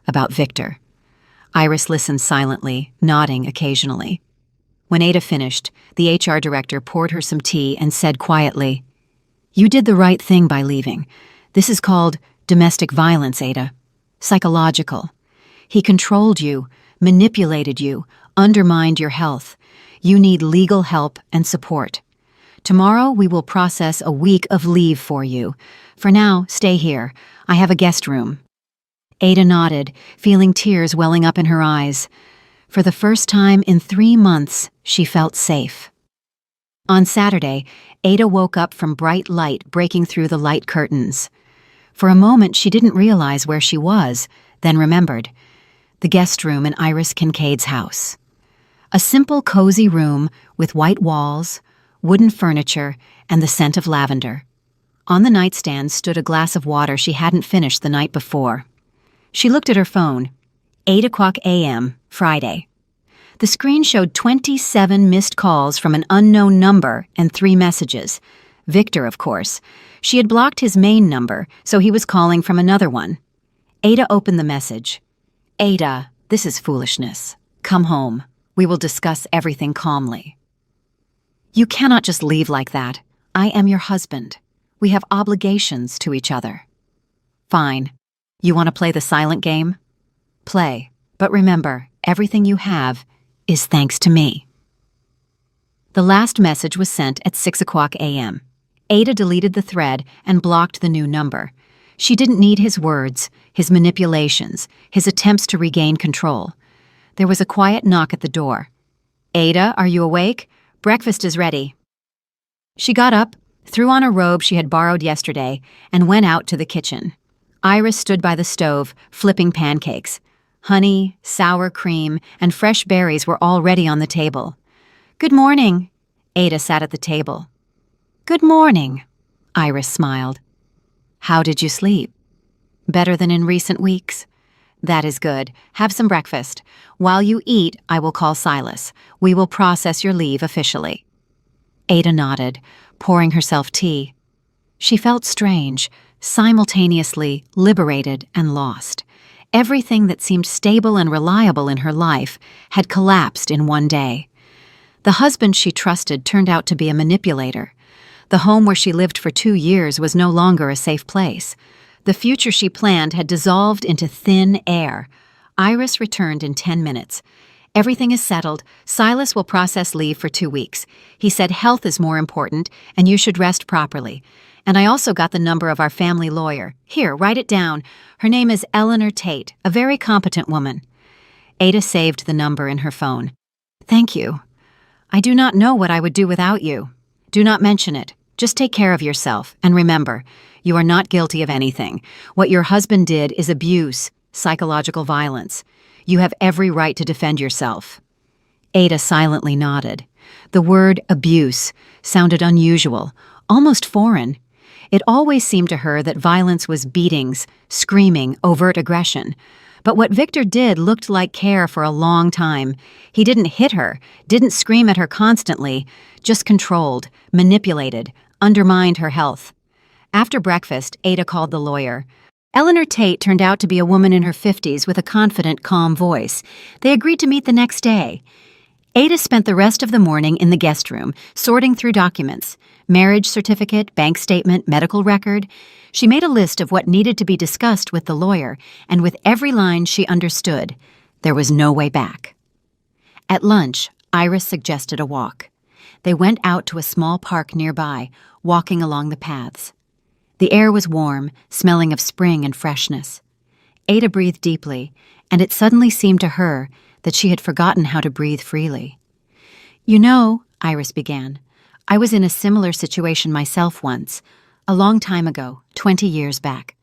about Victor. Iris listened silently, nodding occasionally. When Ada finished, the HR director poured her some tea and said quietly, You did the right thing by leaving. This is called domestic violence, Ada. Psychological. He controlled you, manipulated you, undermined your health. You need legal help and support. Tomorrow we will process a week of leave for you. For now, stay here. I have a guest room. Ada nodded, feeling tears welling up in her eyes. For the first time in 3 months, she felt safe. On Saturday, Ada woke up from bright light breaking through the light curtains. For a moment, she didn't realize where she was, then remembered. The guest room in Iris Kincaid's house. A simple, cozy room with white walls, wooden furniture, and the scent of lavender. On the nightstand stood a glass of water she hadn't finished the night before. She looked at her phone. 8:00 a.m., Friday. The screen showed 27 missed calls from an unknown number and 3 messages. Victor, of course. She had blocked his main number, so he was calling from another one. Ada opened the message. "Ada, this is foolishness. Come home. We will discuss everything calmly." "You cannot just leave like that. I am your husband. We have obligations to each other." "Fine. You want to play the silent game? Play. But remember, everything you have is thanks to me." The last message was sent at 6:00 a.m. Ada deleted the thread and blocked the new number. She didn't need his words, his manipulations, his attempts to regain control. There was a quiet knock at the door. "Ada, are you awake? Breakfast is ready." She got up, threw on a robe she had borrowed yesterday, and went out to the kitchen. Iris stood by the stove, flipping pancakes. Honey, sour cream, and fresh berries were already on the table. "Good morning." Ada sat at the table. "Good morning," Iris smiled. "How did you sleep?" "Better than in recent weeks." "That is good. Have some breakfast. While you eat, I will call Silas. We will process your leave officially." Ada nodded, pouring herself tea. She felt strange, simultaneously liberated and lost. Everything that seemed stable and reliable in her life had collapsed in one day. The husband she trusted turned out to be a manipulator. The home where she lived for 2 years was no longer a safe place. The future she planned had dissolved into thin air. Iris returned in 10 minutes. "Everything is settled. Silas will process leave for 2 weeks. He said health is more important, and you should rest properly. And I also got the number of our family lawyer. Here, write it down. Her name is Eleanor Tate, a very competent woman." Ada saved the number in her phone. "Thank you. I do not know what I would do without you. Do not mention it. Just take care of yourself, and remember, you are not guilty of anything. What your husband did is abuse, psychological violence. You have every right to defend yourself." Ada silently nodded. The word abuse sounded unusual, almost foreign. It always seemed to her that violence was beatings, screaming, overt aggression. But what Victor did looked like care for a long time. He didn't hit her, didn't scream at her constantly, just controlled, manipulated, undermined her health. After breakfast, Ada called the lawyer. Eleanor Tate turned out to be a woman in her 50s with a confident, calm voice. They agreed to meet the next day. Ada spent the rest of the morning in the guest room, sorting through documents. Marriage certificate, bank statement, medical record. She made a list of what needed to be discussed with the lawyer, and with every line she understood, there was no way back. At lunch, Iris suggested a walk. They went out to a small park nearby, walking along the paths. The air was warm, smelling of spring and freshness. Ada breathed deeply, and it suddenly seemed to her that she had forgotten how to breathe freely. "You know," Iris began, "I was in a similar situation myself once, a long time ago, 20 years back.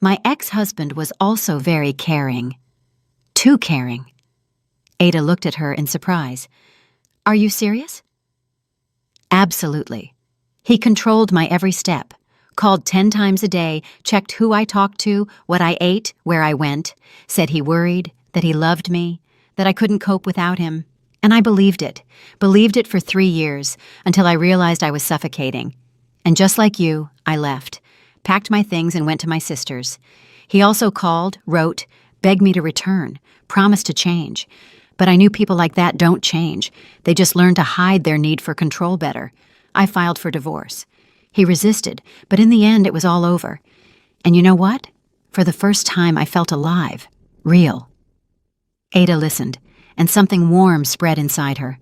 My ex-husband was also very caring. Too caring." Ada looked at her in surprise. "Are you serious?" "Absolutely. He controlled my every step, called 10 times a day, checked who I talked to, what I ate, where I went, said he worried, that he loved me, that I couldn't cope without him. And I believed it for 3 years, until I realized I was suffocating. And just like you, I left, packed my things and went to my sister's. He also called, wrote, begged me to return, promised to change. But I knew people like that don't change. They just learn to hide their need for control better. I filed for divorce. He resisted, but in the end it was all over. And you know what? For the first time I felt alive, real." Ada listened, and something warm spread inside her.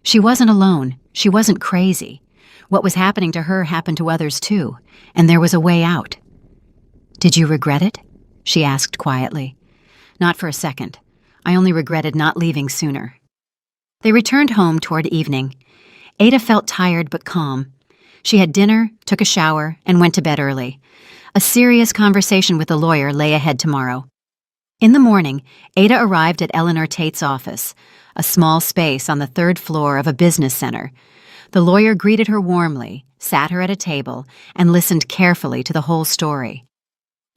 She wasn't alone. She wasn't crazy. What was happening to her happened to others too, and there was a way out. "Did you regret it?" she asked quietly. "Not for a second. I only regretted not leaving sooner." They returned home toward evening. Ada felt tired but calm. She had dinner, took a shower, and went to bed early. A serious conversation with the lawyer lay ahead tomorrow. In the morning, Ada arrived at Eleanor Tate's office. a small space on the third floor of a business center. The lawyer greeted her warmly, sat her at a table, and listened carefully to the whole story.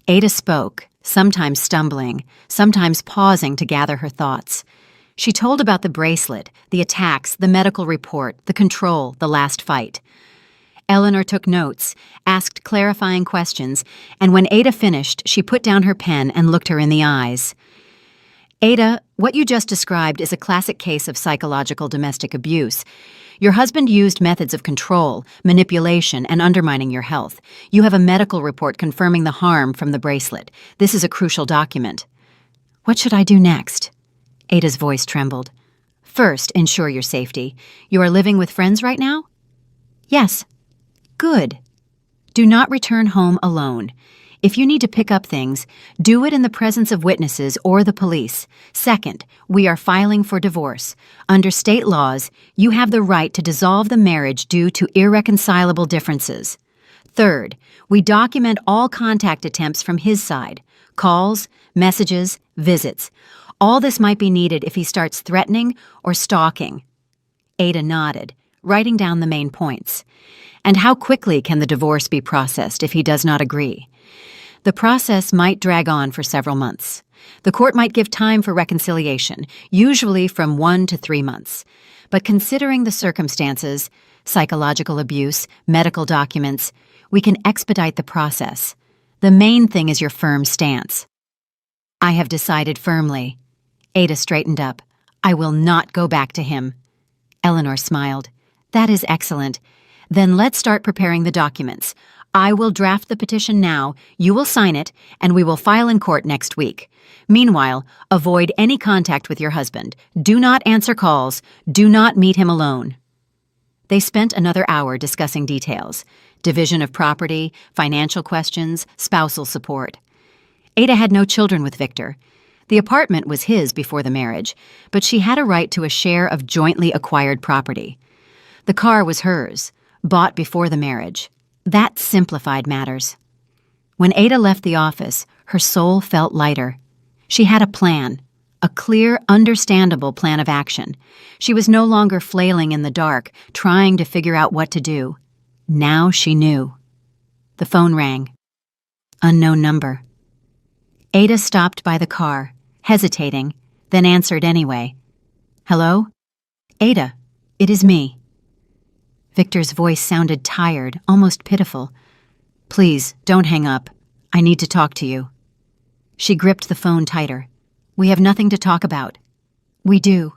Ada spoke, sometimes stumbling, sometimes pausing to gather her thoughts. She told about the bracelet, the attacks, the medical report, the control, the last fight. Eleanor took notes, asked clarifying questions, and when Ada finished, she put down her pen and looked her in the eyes. Ada, what you just described is a classic case of psychological domestic abuse. Your husband used methods of control, manipulation, and undermining your health. You have a medical report confirming the harm from the bracelet. This is a crucial document. What should I do next? Ada's voice trembled. First, ensure your safety. You are living with friends right now? Yes. Good. Do not return home alone. If you need to pick up things, do it in the presence of witnesses or the police. Second, we are filing for divorce. Under state laws, you have the right to dissolve the marriage due to irreconcilable differences. Third, we document all contact attempts from his side. Calls, messages, visits. All this might be needed if he starts threatening or stalking. Ada nodded, writing down the main points. And how quickly can the divorce be processed if he does not agree? The process might drag on for several months. The court might give time for reconciliation, usually from 1 to 3 months. But considering the circumstances, psychological abuse, medical documents, we can expedite the process. The main thing is your firm stance. I have decided firmly. Ada straightened up. I will not go back to him. Eleanor smiled. That is excellent. Then let's start preparing the documents. I will draft the petition now, you will sign it, and we will file in court next week. Meanwhile, avoid any contact with your husband. Do not answer calls. Do not meet him alone. They spent another hour discussing details: division of property, financial questions, spousal support. Ada had no children with Victor. The apartment was his before the marriage, but she had a right to a share of jointly acquired property. The car was hers, bought before the marriage. That simplified matters. When Ada left the office, her soul felt lighter. She had a plan, a clear, understandable plan of action. She was no longer flailing in the dark, trying to figure out what to do. Now she knew. The phone rang. Unknown number. Ada stopped by the car, hesitating, then answered anyway. Hello? Ada, it is me. Victor's voice sounded tired, almost pitiful. Please, don't hang up. I need to talk to you. She gripped the phone tighter. We have nothing to talk about. We do.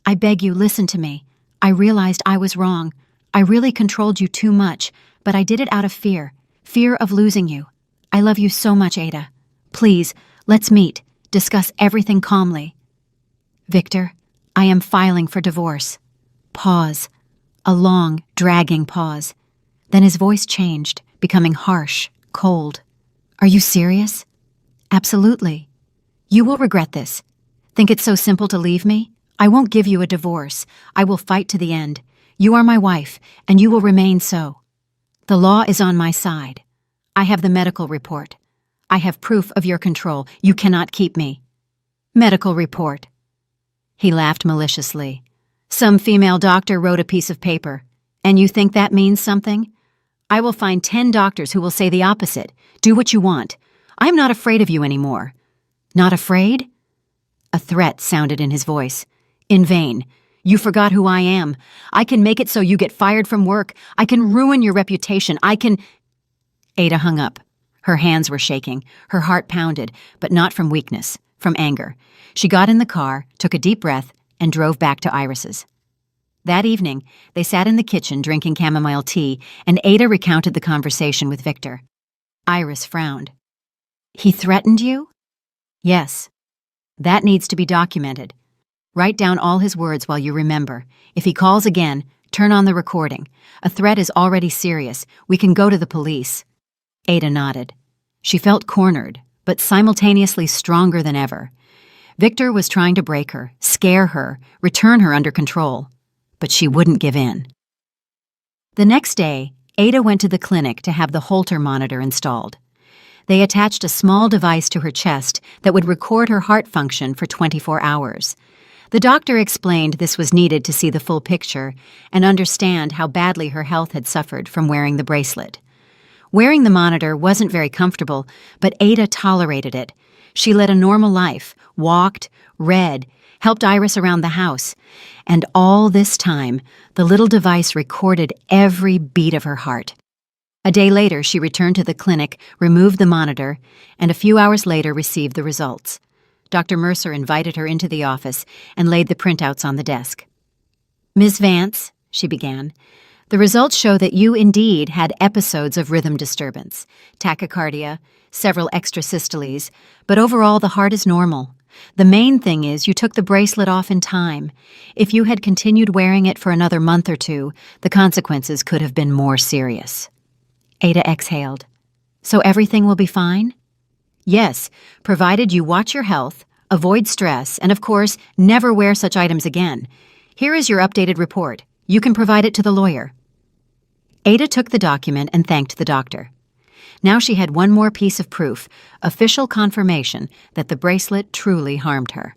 I beg you, listen to me. I realized I was wrong. I really controlled you too much, but I did it out of fear of losing you. I love you so much, Ada. Please, let's meet, discuss everything calmly. Victor, I am filing for divorce. Pause. A long, dragging pause. Then his voice changed, becoming harsh, cold. Are you serious? Absolutely. You will regret this. Think it's so simple to leave me? I won't give you a divorce. I will fight to the end. You are my wife, and you will remain so. The law is on my side. I have the medical report. I have proof of your control. You cannot keep me. Medical report. He laughed maliciously. Some female doctor wrote a piece of paper. And you think that means something? I will find 10 doctors who will say the opposite. Do what you want. I am not afraid of you anymore. Not afraid? A threat sounded in his voice. In vain. You forgot who I am. I can make it so you get fired from work. I can ruin your reputation. I can... Ada hung up. Her hands were shaking. Her heart pounded, but not from weakness, from anger. She got in the car, took a deep breath, and drove back to Iris's. That evening, they sat in the kitchen drinking chamomile tea, and Ada recounted the conversation with Victor. Iris frowned. He threatened you? Yes. That needs to be documented. Write down all his words while you remember. If he calls again, turn on the recording. A threat is already serious. We can go to the police. Ada nodded. She felt cornered, but simultaneously stronger than ever. Victor was trying to break her, scare her, return her under control. But she wouldn't give in. The next day, Ada went to the clinic to have the Holter monitor installed. They attached a small device to her chest that would record her heart function for 24 hours. The doctor explained this was needed to see the full picture and understand how badly her health had suffered from wearing the bracelet. Wearing the monitor wasn't very comfortable, but Ada tolerated it. She led a normal life, walked, read, helped Iris around the house, and all this time, the little device recorded every beat of her heart. A day later, she returned to the clinic, removed the monitor, and a few hours later received the results. Dr. Mercer invited her into the office and laid the printouts on the desk. "Ms. Vance," she began, "the results show that you indeed had episodes of rhythm disturbance, tachycardia, several extrasystoles, but overall the heart is normal. The main thing is you took the bracelet off in time. If you had continued wearing it for another month or two, the consequences could have been more serious." Ada exhaled. "So everything will be fine?" "Yes, provided you watch your health, avoid stress, and of course, never wear such items again. Here is your updated report. You can provide it to the lawyer." Ada took the document and thanked the doctor. Now she had one more piece of proof, official confirmation that the bracelet truly harmed her.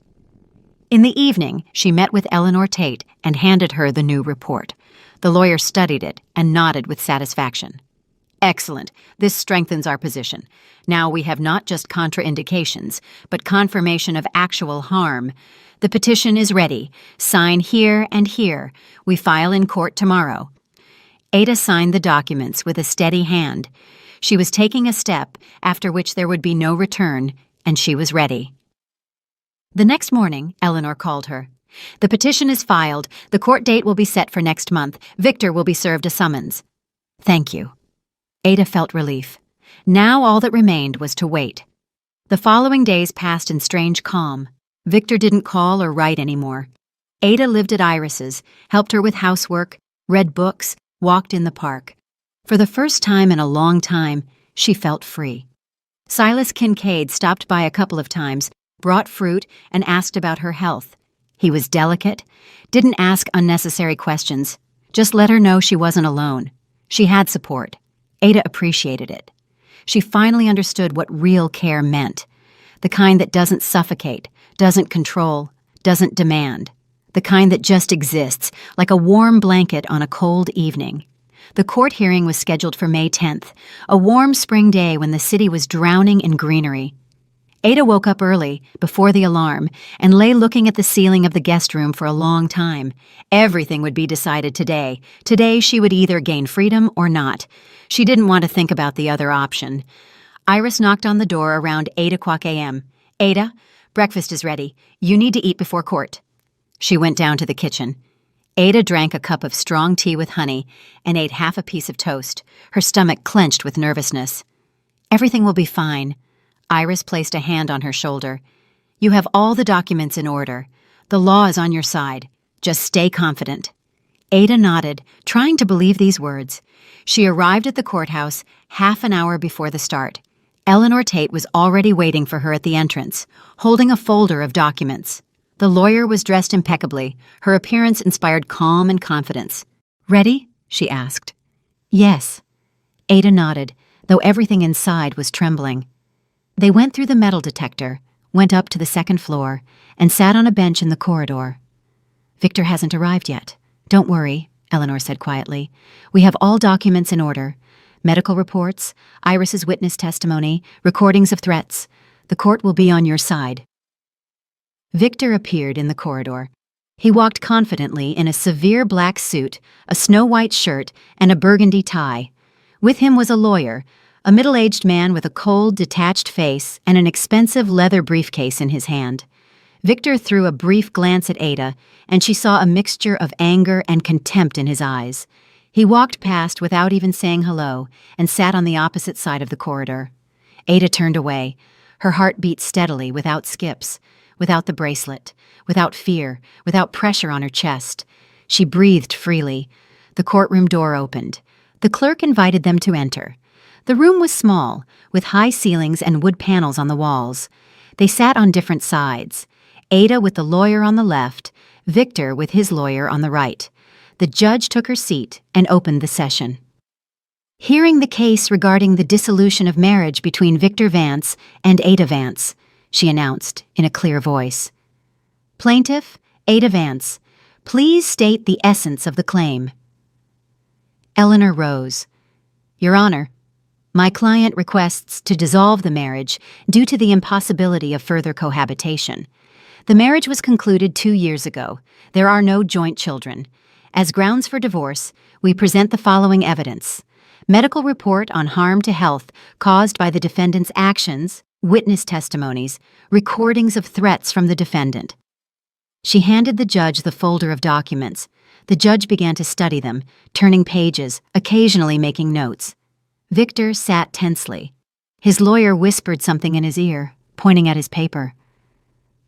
In the evening, she met with Eleanor Tate and handed her the new report. The lawyer studied it and nodded with satisfaction. "Excellent. This strengthens our position. Now we have not just contraindications, but confirmation of actual harm. The petition is ready. Sign here and here. We file in court tomorrow." Ada signed the documents with a steady hand. She was taking a step after which there would be no return, and she was ready. The next morning, Eleanor called her. "The petition is filed. The court date will be set for next month. Victor will be served a summons." "Thank you." Ada felt relief. Now all that remained was to wait. The following days passed in strange calm. Victor didn't call or write anymore. Ada lived at Iris's, helped her with housework, read books, walked in the park. For the first time in a long time, she felt free. Silas Kincaid stopped by a couple of times, brought fruit, and asked about her health. He was delicate, didn't ask unnecessary questions, just let her know she wasn't alone. She had support. Ada appreciated it. She finally understood what real care meant. The kind that doesn't suffocate, doesn't control, doesn't demand. The kind that just exists, like a warm blanket on a cold evening. The court hearing was scheduled for May 10th, a warm spring day when the city was drowning in greenery. Ada woke up early, before the alarm, and lay looking at the ceiling of the guest room for a long time. Everything would be decided today. Today she would either gain freedom or not. She didn't want to think about the other option. Iris knocked on the door around 8 o'clock a.m. "Ada, breakfast is ready. You need to eat before court." She went down to the kitchen. Ada drank a cup of strong tea with honey and ate half a piece of toast, her stomach clenched with nervousness. "Everything will be fine." Iris placed a hand on her shoulder. "You have all the documents in order. The law is on your side. Just stay confident." Ada nodded, trying to believe these words. She arrived at the courthouse half an hour before the start. Eleanor Tate was already waiting for her at the entrance, holding a folder of documents. The lawyer was dressed impeccably. Her appearance inspired calm and confidence. "Ready?" she asked. "Yes." Ada nodded, though everything inside was trembling. They went through the metal detector, went up to the second floor, and sat on a bench in the corridor. "Victor hasn't arrived yet. Don't worry," Eleanor said quietly. "We have all documents in order. Medical reports, Iris's witness testimony, recordings of threats. The court will be on your side." Victor appeared in the corridor. He walked confidently in a severe black suit, a snow-white shirt, and a burgundy tie. With him was a lawyer, a middle-aged man with a cold, detached face and an expensive leather briefcase in his hand. Victor threw a brief glance at Ada, and she saw a mixture of anger and contempt in his eyes. He walked past without even saying hello and sat on the opposite side of the corridor. Ada turned away. Her heart beat steadily, without skips, without the bracelet, without fear, without pressure on her chest. She breathed freely. The courtroom door opened. The clerk invited them to enter. The room was small, with high ceilings and wood panels on the walls. They sat on different sides. Ada with the lawyer on the left, Victor with his lawyer on the right. The judge took her seat and opened the session. "Hearing the case regarding the dissolution of marriage between Victor Vance and Ada Vance," she announced in a clear voice. "Plaintiff, Ada Vance, please state the essence of the claim. Eleanor rose. Your Honor, my client requests to dissolve the marriage due to the impossibility of further cohabitation. The marriage was concluded 2 years ago. There are no joint children. As grounds for divorce, we present the following evidence: medical report on harm to health caused by the defendant's actions, witness testimonies, recordings of threats from the defendant. She handed the judge the folder of documents. The judge began to study them, turning pages, occasionally making notes. Victor sat tensely. His lawyer whispered something in his ear, pointing at his paper.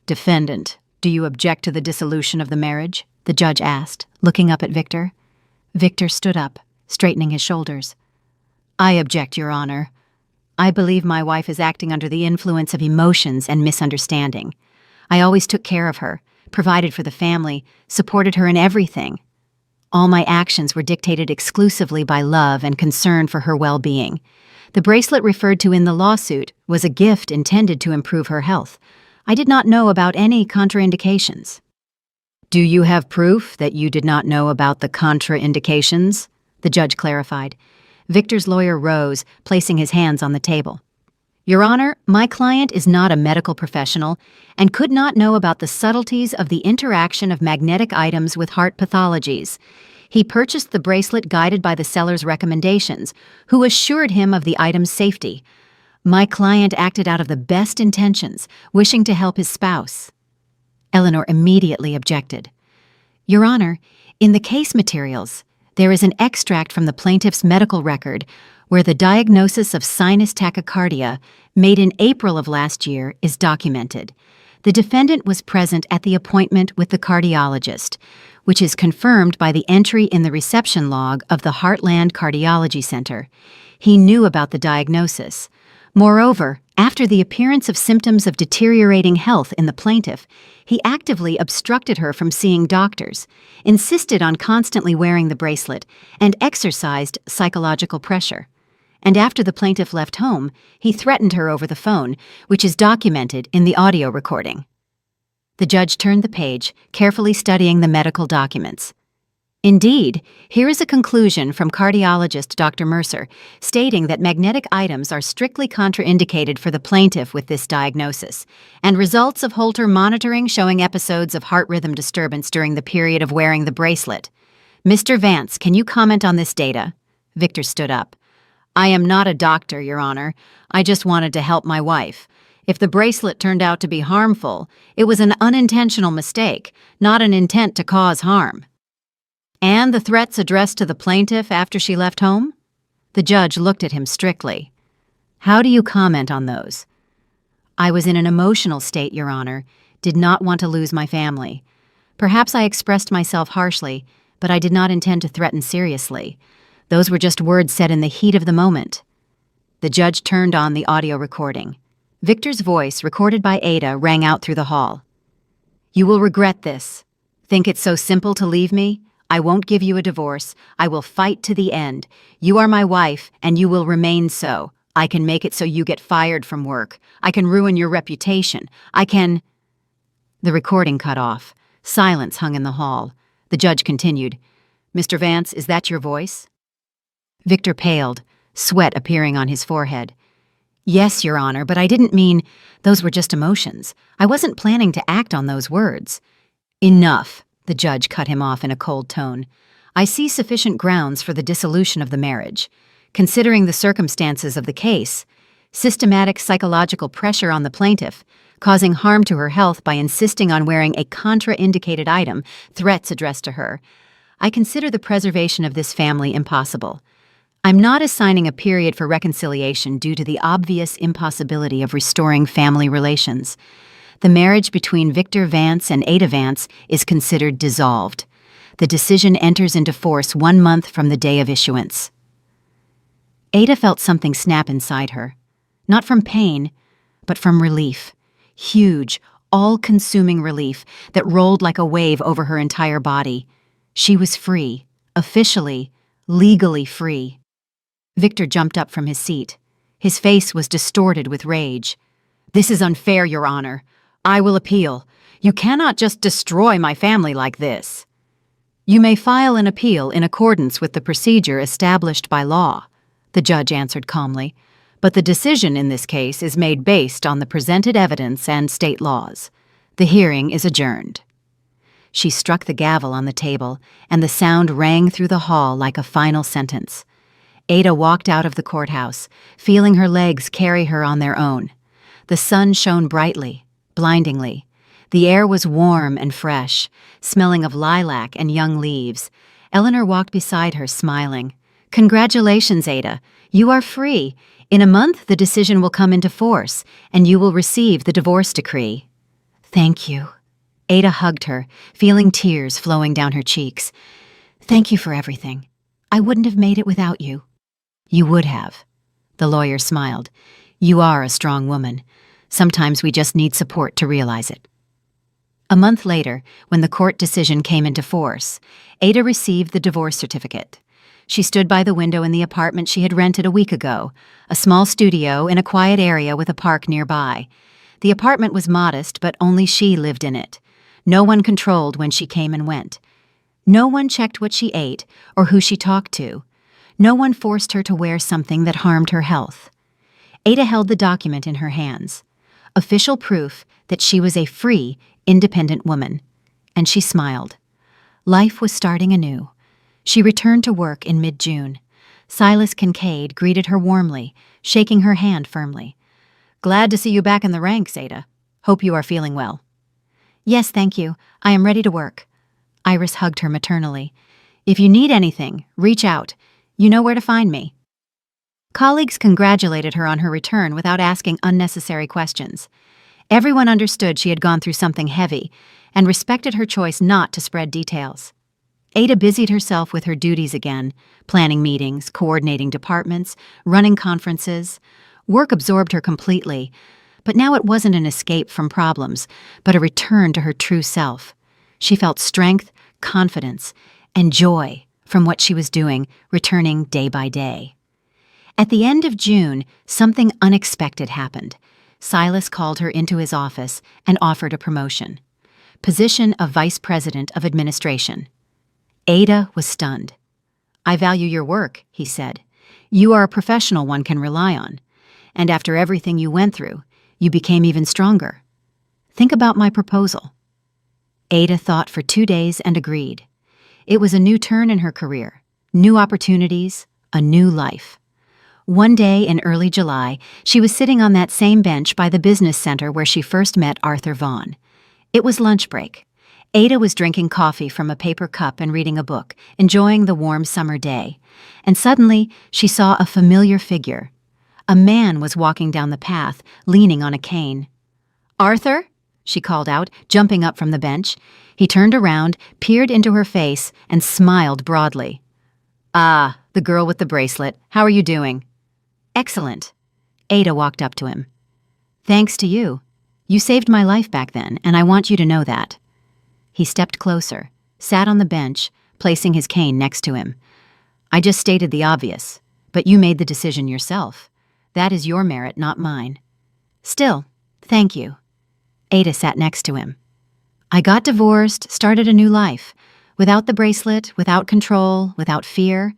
Defendant, do you object to the dissolution of the marriage? The judge asked, looking up at Victor. Victor stood up, straightening his shoulders. I object, Your Honor. I believe my wife is acting under the influence of emotions and misunderstanding. I always took care of her, provided for the family, supported her in everything. All my actions were dictated exclusively by love and concern for her well-being. The bracelet referred to in the lawsuit was a gift intended to improve her health. I did not know about any contraindications. Do you have proof that you did not know about the contraindications? The judge clarified. Victor's lawyer rose, placing his hands on the table. Your Honor, my client is not a medical professional and could not know about the subtleties of the interaction of magnetic items with heart pathologies. He purchased the bracelet guided by the seller's recommendations, who assured him of the item's safety. My client acted out of the best intentions, wishing to help his spouse. Eleanor immediately objected. Your Honor, in the case materials, there is an extract from the plaintiff's medical record where the diagnosis of sinus tachycardia, made in April of last year, is documented. The defendant was present at the appointment with the cardiologist, which is confirmed by the entry in the reception log of the Heartland Cardiology Center. He knew about the diagnosis. Moreover, after the appearance of symptoms of deteriorating health in the plaintiff, he actively obstructed her from seeing doctors, insisted on constantly wearing the bracelet, and exercised psychological pressure. And after the plaintiff left home, he threatened her over the phone, which is documented in the audio recording. The judge turned the page, carefully studying the medical documents. Indeed, here is a conclusion from cardiologist Dr. Mercer, stating that magnetic items are strictly contraindicated for the plaintiff with this diagnosis, and results of Holter monitoring showing episodes of heart rhythm disturbance during the period of wearing the bracelet. Mr. Vance, can you comment on this data? Victor stood up. I am not a doctor, Your Honor. I just wanted to help my wife. If the bracelet turned out to be harmful, it was an unintentional mistake, not an intent to cause harm. And the threats addressed to the plaintiff after she left home? The judge looked at him strictly. How do you comment on those? I was in an emotional state, Your Honor, did not want to lose my family. Perhaps I expressed myself harshly, but I did not intend to threaten seriously. Those were just words said in the heat of the moment. The judge turned on the audio recording. Victor's voice, recorded by Ada, rang out through the hall. You will regret this. Think it's so simple to leave me? I won't give you a divorce. I will fight to the end. You are my wife, and you will remain so. I can make it so you get fired from work. I can ruin your reputation. I can... The recording cut off. Silence hung in the hall. The judge continued. Mr. Vance, is that your voice? Victor paled, sweat appearing on his forehead. Yes, Your Honor, but I didn't mean... Those were just emotions. I wasn't planning to act on those words. Enough, the judge cut him off in a cold tone. I see sufficient grounds for the dissolution of the marriage. Considering the circumstances of the case, systematic psychological pressure on the plaintiff, causing harm to her health by insisting on wearing a contraindicated item, threats addressed to her, I consider the preservation of this family impossible. I'm not assigning a period for reconciliation due to the obvious impossibility of restoring family relations. The marriage between Victor Vance and Ada Vance is considered dissolved. The decision enters into force 1 month from the day of issuance. Ada felt something snap inside her, not from pain, but from relief. Huge, all-consuming relief that rolled like a wave over her entire body. She was free, officially, legally free. Victor jumped up from his seat. His face was distorted with rage. This is unfair, Your Honor. I will appeal. You cannot just destroy my family like this. You may file an appeal in accordance with the procedure established by law, the judge answered calmly, but the decision in this case is made based on the presented evidence and state laws. The hearing is adjourned. She struck the gavel on the table, and the sound rang through the hall like a final sentence. Ada walked out of the courthouse, feeling her legs carry her on their own. The sun shone brightly, blindingly. The air was warm and fresh, smelling of lilac and young leaves. Eleanor walked beside her, smiling. "Congratulations, Ada. You are free. In a month, the decision will come into force, and you will receive the divorce decree." "Thank you." Ada hugged her, feeling tears flowing down her cheeks. "Thank you for everything. I wouldn't have made it without you." "You would have." The lawyer smiled. "You are a strong woman. Sometimes we just need support to realize it." A month later, when the court decision came into force, Ada received the divorce certificate. She stood by the window in the apartment she had rented a week ago, a small studio in a quiet area with a park nearby. The apartment was modest, but only she lived in it. No one controlled when she came and went. No one checked what she ate or who she talked to. No one forced her to wear something that harmed her health. Ada held the document in her hands, official proof that she was a free, independent woman, and she smiled. Life was starting anew. She returned to work in mid-June. Silas Kincaid greeted her warmly, shaking her hand firmly. "Glad to see you back in the ranks, Ada. Hope you are feeling well." "Yes, thank you. I am ready to work." Iris hugged her maternally. "If you need anything, reach out. You know where to find me." Colleagues congratulated her on her return without asking unnecessary questions. Everyone understood she had gone through something heavy and respected her choice not to spread details. Ada busied herself with her duties again, planning meetings, coordinating departments, running conferences. Work absorbed her completely, but now it wasn't an escape from problems, but a return to her true self. She felt strength, confidence, and joy from what she was doing, returning day by day. At the end of June, something unexpected happened. Silas called her into his office and offered a promotion. Position of Vice President of Administration. Ada was stunned. "I value your work," he said. "You are a professional one can rely on. And after everything you went through, you became even stronger. Think about my proposal." Ada thought for 2 days and agreed. It was a new turn in her career, new opportunities, a new life. One day in early July, she was sitting on that same bench by the business center where she first met Arthur Vaughan. It was lunch break. Ada was drinking coffee from a paper cup and reading a book, enjoying the warm summer day. And suddenly, she saw a familiar figure. A man was walking down the path, leaning on a cane. "Arthur?" she called out, jumping up from the bench. He turned around, peered into her face, and smiled broadly. "Ah, the girl with the bracelet. How are you doing?" "Excellent." Ada walked up to him. "Thanks to you. You saved my life back then, and I want you to know that." He stepped closer, sat on the bench, placing his cane next to him. "I just stated the obvious, but you made the decision yourself. That is your merit, not mine." "Still, thank you." Ada sat next to him. "I got divorced, started a new life. Without the bracelet, without control, without fear.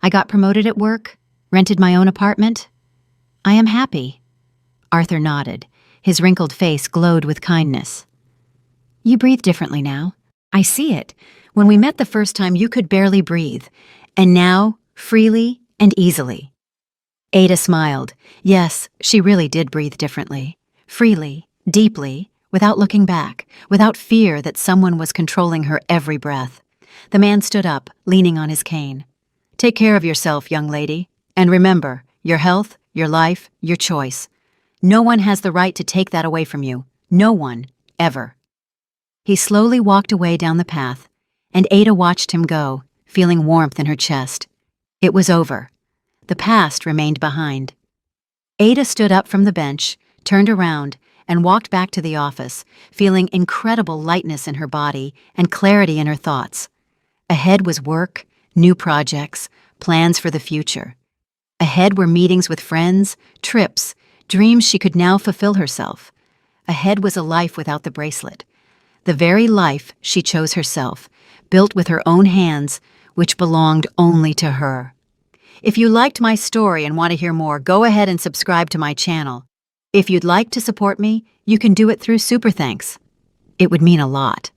I got promoted at work, rented my own apartment. I am happy." Arthur nodded. His wrinkled face glowed with kindness. "You breathe differently now. I see it. When we met the first time, you could barely breathe. And now, freely and easily." Ada smiled. Yes, she really did breathe differently. Freely, deeply, without looking back, without fear that someone was controlling her every breath. The man stood up, leaning on his cane. "Take care of yourself, young lady. And remember, your health, your life, your choice. No one has the right to take that away from you. No one, ever." He slowly walked away down the path, and Ada watched him go, feeling warmth in her chest. It was over. The past remained behind. Ada stood up from the bench, turned around, and walked back to the office, feeling incredible lightness in her body and clarity in her thoughts. Ahead was work, new projects, plans for the future. Ahead were meetings with friends, trips, dreams she could now fulfill herself. Ahead was a life without the bracelet. the very life she chose herself, built with her own hands, which belonged only to her. If you liked my story and want to hear more, go ahead and subscribe to my channel. If you'd like to support me, you can do it through Super Thanks. It would mean a lot.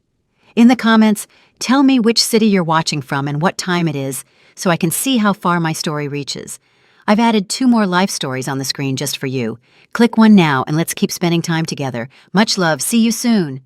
In the comments, tell me which city you're watching from and what time it is, so I can see how far my story reaches. I've added 2 more life stories on the screen just for you. Click one now and let's keep spending time together. Much love. See you soon.